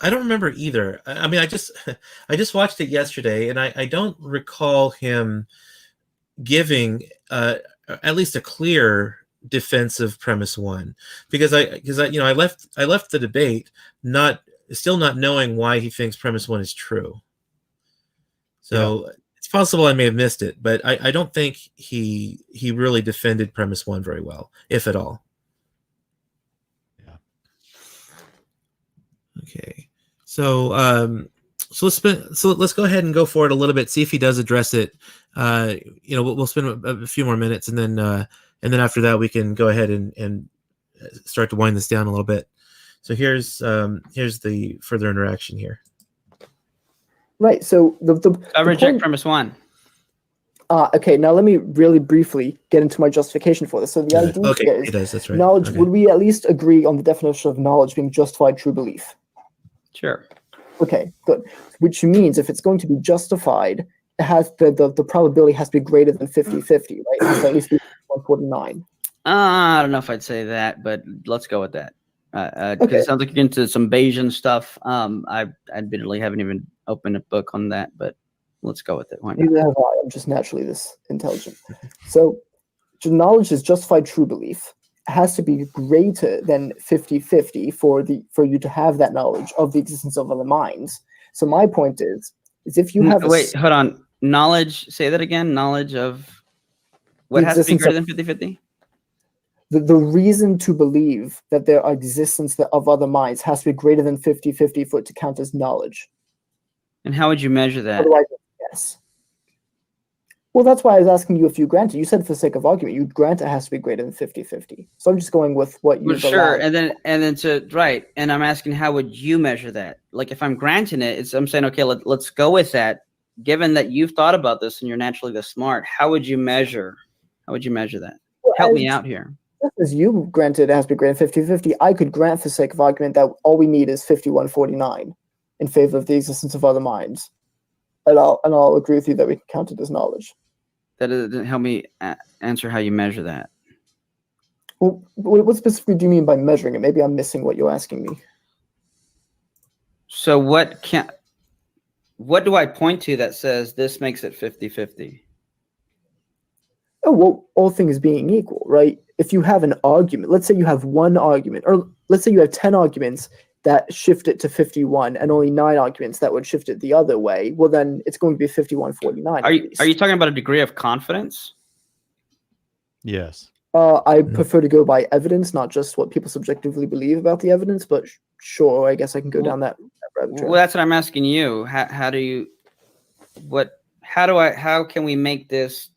Speaker 1: I don't remember either. I mean, I just watched it yesterday, and I don't recall him giving at least a clear defense of premise 1, because I left the debate still not knowing why he thinks premise 1 is true. So it's possible I may have missed it, but I don't think he really defended premise 1 very well, if at all.
Speaker 2: Yeah.
Speaker 1: Okay. So let's go ahead and go forward a little bit. See if he does address it. We'll spend a few more minutes, and then after that we can go ahead and start to wind this down a little bit. So here's the further interaction here.
Speaker 4: Right. So
Speaker 3: I reject premise 1.
Speaker 4: Okay. Now let me really briefly get into my justification for this. So the idea is
Speaker 1: that's right.
Speaker 4: knowledge.
Speaker 1: Okay.
Speaker 4: Would we at least agree on the definition of knowledge being justified true belief?
Speaker 3: Sure.
Speaker 4: Okay, good. Which means if it's going to be justified, it has the probability has to be greater than 50-50, right? It has to at least be 149.
Speaker 3: I don't know if I'd say that, but let's go with that. Because it sounds like you're into some Bayesian stuff. I admittedly haven't even opened a book on that, but let's go with it. Why not?
Speaker 4: Neither have I. I'm just naturally this intelligent. So knowledge is justified true belief. Has to be greater than 50-50 for you to have that knowledge of the existence of other minds. So my point is if you have
Speaker 3: hold on. Knowledge, say that again. Knowledge of what has to be greater than 50-50?
Speaker 4: The reason to believe that there are existence of other minds has to be greater than 50-50 for it to count as knowledge.
Speaker 3: And how would you measure that?
Speaker 4: Otherwise, yes. Well, that's why I was asking you if you grant it. You said for the sake of argument, you'd grant it has to be greater than 50-50. So I'm just going with what you
Speaker 3: sure, and then right. And I'm asking, how would you measure that? Like if I'm granting it, I'm saying, okay, let's go with that. Given that you've thought about this and you're naturally this smart, how would you measure that?
Speaker 4: Well,
Speaker 3: help me out here.
Speaker 4: Just as you granted it has to be greater than 50-50, I could grant for the sake of argument that all we need is 51-49 in favor of the existence of other minds. And I'll agree with you that we can count it as knowledge.
Speaker 3: That doesn't help me answer how you measure that.
Speaker 4: Well, what specifically do you mean by measuring it? Maybe I'm missing what you're asking me.
Speaker 3: So what do I point to that says this makes it 50-50?
Speaker 4: Oh, well, all things being equal, right? If you have an argument, let's say you have one argument, or let's say you have 10 arguments that shift it to 51 and only 9 arguments that would shift it the other way, well, then it's going to be 51-49.
Speaker 3: Are you talking about a degree of confidence?
Speaker 2: Yes.
Speaker 4: I prefer to go by evidence, not just what people subjectively believe about the evidence, but sure, I guess I can go down that rabbit trail.
Speaker 3: Well, that's what I'm asking you. How can we make this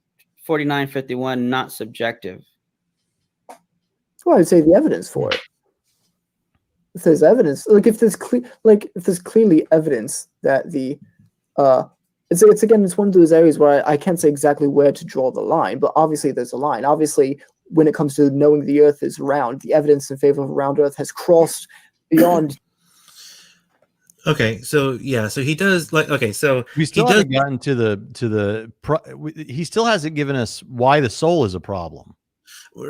Speaker 3: 49-51 not subjective?
Speaker 4: Well, I'd say the evidence for it. If there's evidence, if there's clearly evidence that the it's again, it's one of those areas where I can't say exactly where to draw the line, but obviously there's a line. Obviously, when it comes to knowing the Earth is round, the evidence in favor of a round Earth has crossed beyond.
Speaker 1: Okay, so yeah, so he does like okay, so
Speaker 2: We still
Speaker 1: he does
Speaker 2: haven't gotten he still hasn't given us why the soul is a problem.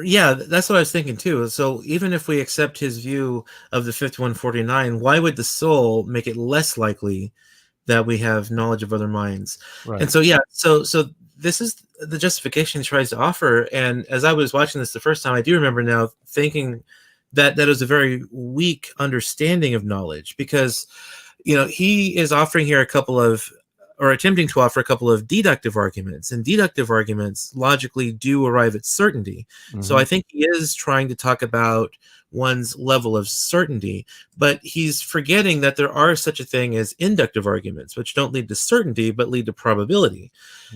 Speaker 1: yeah, that's what I was thinking too. So even if we accept his view of the 5149, why would the soul make it less likely that we have knowledge of other minds?
Speaker 2: Right.
Speaker 1: And so yeah, so this is the justification he tries to offer. And as I was watching this the first time, I do remember now thinking that that was a very weak understanding of knowledge, because he is offering here a couple of, or attempting to offer a couple of deductive arguments, and deductive arguments logically do arrive at certainty. So I think he is trying to talk about one's level of certainty, but he's forgetting that there are such a thing as inductive arguments, which don't lead to certainty, but lead to probability.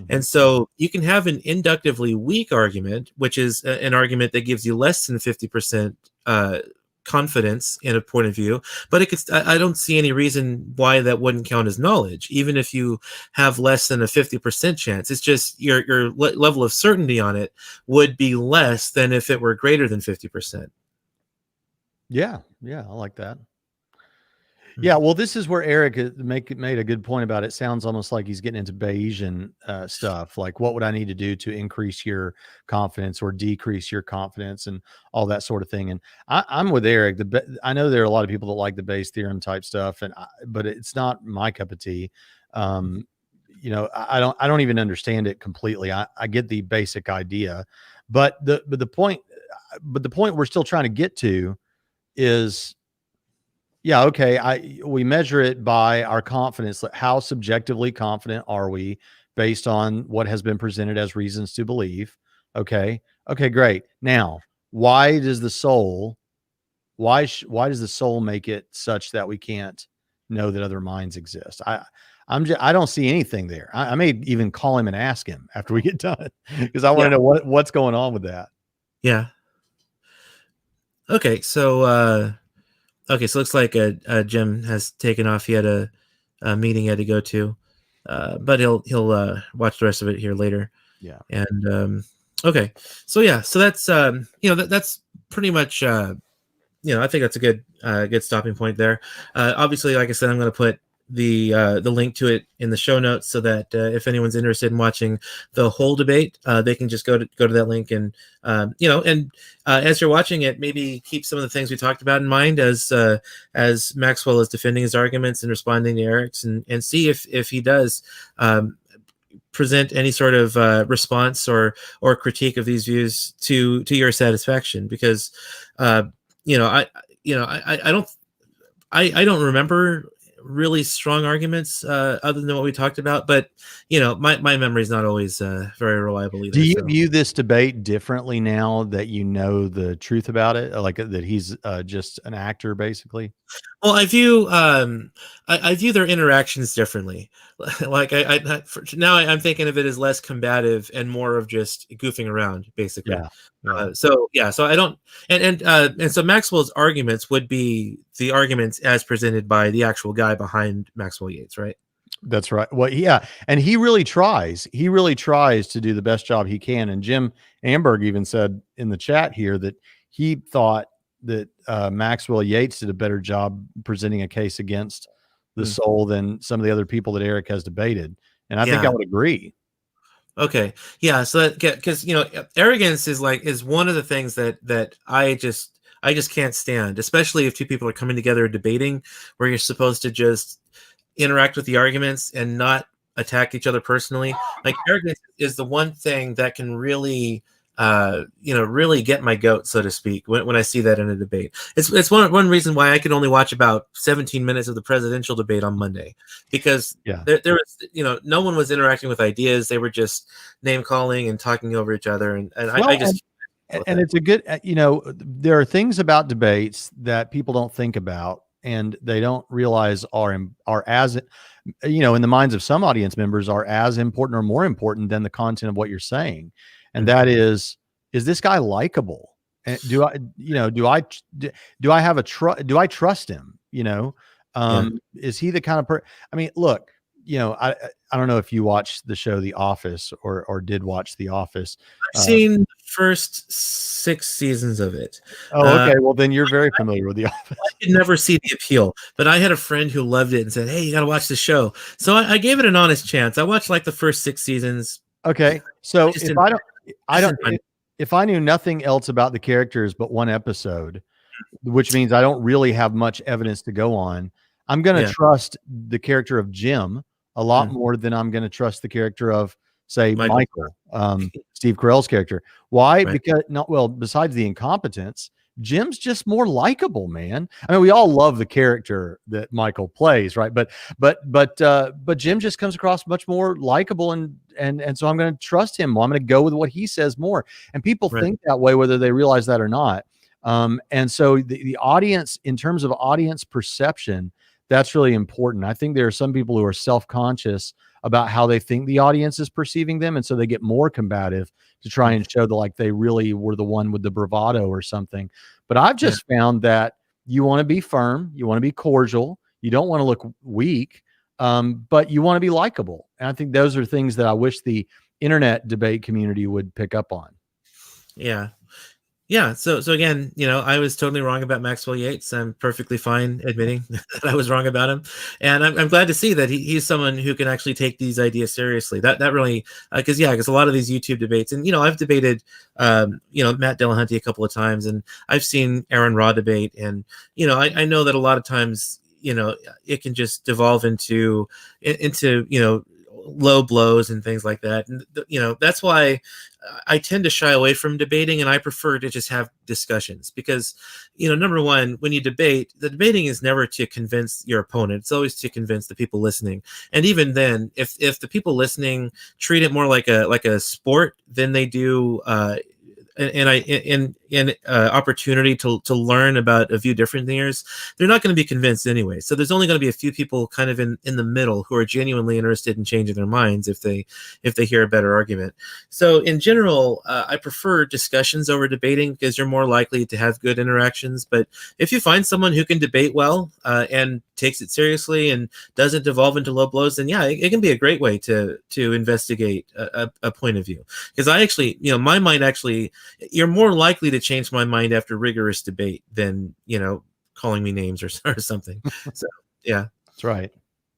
Speaker 1: And so you can have an inductively weak argument, which is an argument that gives you less than 50% confidence in a point of view, but I don't see any reason why that wouldn't count as knowledge, even if you have less than a 50% chance. It's just your level of certainty on it would be less than if it were greater than 50%.
Speaker 2: Yeah, I like that. Yeah, well, this is where Eric made a good point about it. Sounds almost like he's getting into Bayesian stuff, like what would I need to do to increase your confidence or decrease your confidence and all that sort of thing. And I'm with Eric. I know there are a lot of people that like the Bayes theorem type stuff, but it's not my cup of tea. I don't even understand it completely. I get the basic idea, but the point we're still trying to get to is, yeah, okay, we measure it by our confidence. How subjectively confident are we based on what has been presented as reasons to believe? Okay, great. Now, why does the soul make it such that we can't know that other minds exist? I don't see anything there. I may even call him and ask him after we get done, because I want to know what's going on with that.
Speaker 1: Yeah. Okay, so it looks like Jim has taken off. He had a meeting he had to go to, but he'll watch the rest of it here later.
Speaker 2: Yeah.
Speaker 1: And okay, so yeah, so that's that's pretty much I think that's a good stopping point there. Obviously, like I said, I'm going to put the link to it in the show notes, so that if anyone's interested in watching the whole debate, they can just go to that link, and as you're watching it, maybe keep some of the things we talked about in mind as Maxwell is defending his arguments and responding to Eric's, and see if he does present any sort of response or critique of these views to your satisfaction, because I don't remember really strong arguments other than what we talked about, but my memory is not always very reliable either.
Speaker 2: Do you view this debate differently now that you know the truth about it, like that he's just an actor basically?
Speaker 1: Well, I view their interactions differently. Like now I'm thinking of it as less combative and more of just goofing around, basically.
Speaker 2: Yeah.
Speaker 1: So I don't, and so Maxwell's arguments would be the arguments as presented by the actual guy behind Maxwell Yates, right?
Speaker 2: That's right. Well, yeah, and he really tries. He really tries to do the best job he can. And Jim Amberg even said in the chat here that he thought that Maxwell Yates did a better job presenting a case against the soul than some of the other people that Eric has debated. And I think I would agree.
Speaker 1: Okay. Yeah. So that, because arrogance is one of the things that I just can't stand, especially if two people are coming together debating, where you're supposed to just interact with the arguments and not attack each other personally. Like, arrogance is the one thing that can really really get my goat, so to speak, when I see that in a debate. It's one reason why I could only watch about 17 minutes of the presidential debate on Monday, because there was, no one was interacting with ideas. They were just name calling and talking over each other. And I just,
Speaker 2: and it's a good, there are things about debates that people don't think about and they don't realize are as, in the minds of some audience members, are as important or more important than the content of what you're saying. And that is this guy likable? And do I trust him? Is he the kind of person? I mean, look, I don't know if you watched the show The Office or did watch The Office.
Speaker 1: I've seen the first 6 seasons of it.
Speaker 2: Okay. Well, then you're very familiar with The Office.
Speaker 1: I could never see the appeal, but I had a friend who loved it and said, "Hey, you got to watch the show." So I gave it an honest chance. I watched like the first 6 seasons.
Speaker 2: Okay. So
Speaker 1: didn't
Speaker 2: if I knew nothing else about the characters but one episode, which means I don't really have much evidence to go on, I'm going to trust the character of Jim a lot more than I'm going to trust the character of, say, Michael, Steve Carell's character. Why?
Speaker 1: Right.
Speaker 2: Because besides the incompetence, Jim's just more likable, man. I mean, we all love the character that Michael plays, right? But Jim just comes across much more likable, and so I'm going to trust him. I'm going to go with what he says more. And people think that way, whether they realize that or not. And so the audience, in terms of audience perception, that's really important. I think there are some people who are self-conscious about how they think the audience is perceiving them, and so they get more combative to try and show that like they really were the one with the bravado or something. But I've just found that you want to be firm, you want to be cordial, you don't want to look weak, but you want to be likable. And I think those are things that I wish the internet debate community would pick up on.
Speaker 1: Yeah. So again, I was totally wrong about Maxwell Yates. I'm perfectly fine admitting that I was wrong about him, and I'm glad to see that he's someone who can actually take these ideas seriously. That really, because a lot of these YouTube debates, and I've debated, Matt Dillahunty a couple of times, and I've seen Aaron Raw debate, and I know that a lot of times, it can just devolve into low blows and things like that. And, that's why I tend to shy away from debating, and I prefer to just have discussions because, number one, when you debate, the debating is never to convince your opponent. It's always to convince the people listening. And even then, if the people listening treat it more like a sport than they do, opportunity to learn about a few different things, they're not going to be convinced anyway. So there's only going to be a few people kind of in the middle who are genuinely interested in changing their minds if they hear a better argument. So in general, I prefer discussions over debating because you're more likely to have good interactions. But if you find someone who can debate well and takes it seriously and doesn't devolve into low blows, then it can be a great way to investigate a point of view. Because I actually, my mind actually, you're more likely to change my mind after rigorous debate than calling me names or something. So
Speaker 2: That's right.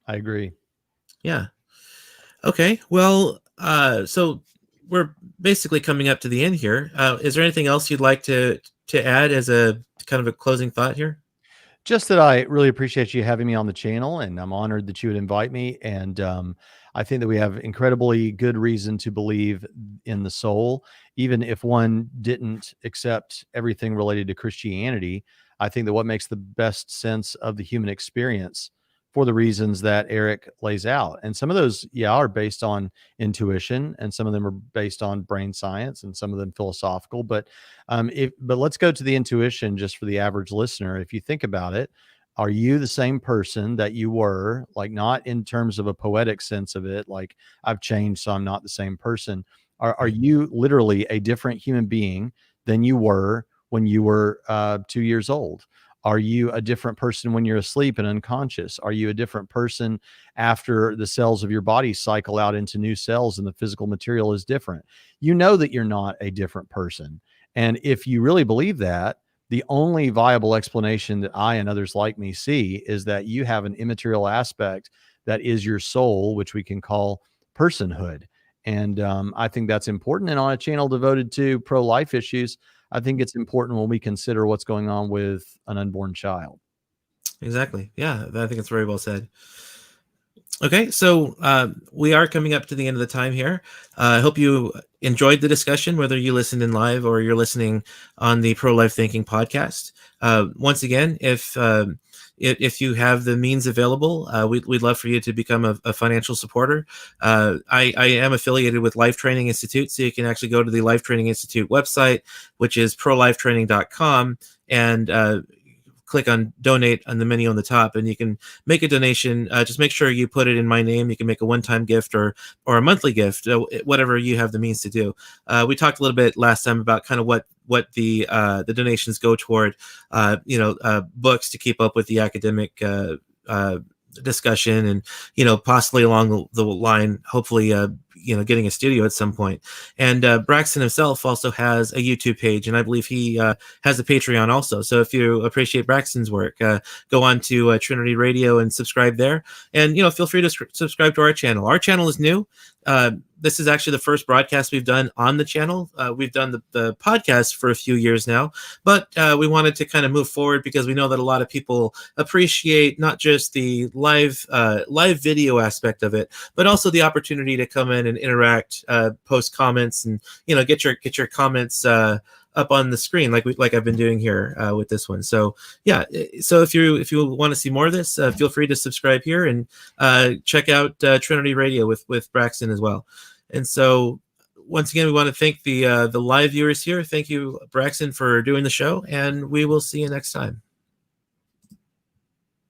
Speaker 2: I agree.
Speaker 1: Okay, well, so we're basically coming up to the end here. Is there anything else you'd like to add as a kind of a closing thought here?
Speaker 2: Just that I really appreciate you having me on the channel, and I'm honored that you would invite me. And I think that we have incredibly good reason to believe in the soul, even if one didn't accept everything related to Christianity. I think that what makes the best sense of the human experience, for the reasons that Eric lays out. And some of those, are based on intuition, and some of them are based on brain science, and some of them philosophical. But let's go to the intuition just for the average listener. If you think about it, are you the same person that you were, like not in terms of a poetic sense of it, like I've changed, so I'm not the same person? Are you literally a different human being than you were when you were 2 years old? Are you a different person when you're asleep and unconscious? Are you a different person after the cells of your body cycle out into new cells and the physical material is different? You know that you're not a different person. And if you really believe that, the only viable explanation that I and others like me see is that you have an immaterial aspect that is your soul, which we can call personhood. And I think that's important. And on a channel devoted to pro-life issues, I think it's important when we consider what's going on with an unborn child.
Speaker 1: Exactly. Yeah, I think it's very well said. Okay, so we are coming up to the end of the time here. I hope you enjoyed the discussion, whether you listened in live or you're listening on the Pro-Life Thinking podcast. Once again, if you have the means available, we'd love for you to become a financial supporter. I am affiliated with Life Training Institute, so you can actually go to the Life Training Institute website, which is prolifetraining.com, and click on donate on the menu on the top, and you can make a donation. Just make sure you put it in my name. You can make a one-time gift or a monthly gift, whatever you have the means to do. We talked a little bit last time about kind of what the donations go toward, books to keep up with the academic discussion, and possibly along the line, hopefully getting a studio at some point. And Braxton himself also has a YouTube page, and I believe he has a Patreon also. So if you appreciate Braxton's work, go on to Trinity Radio and subscribe there. And feel free to subscribe to our channel. Our channel is new. This is actually the first broadcast we've done on the channel. We've done the podcast for a few years now, but we wanted to kind of move forward because we know that a lot of people appreciate not just the live video aspect of it, but also the opportunity to come in and interact, post comments, and get your comments up on the screen like I've been doing here with this one. So yeah, so if you want to see more of this, feel free to subscribe here and check out Trinity Radio with Braxton as well. And so once again, we want to thank the live viewers here. Thank you, Braxton, for doing the show, and we will see you next time.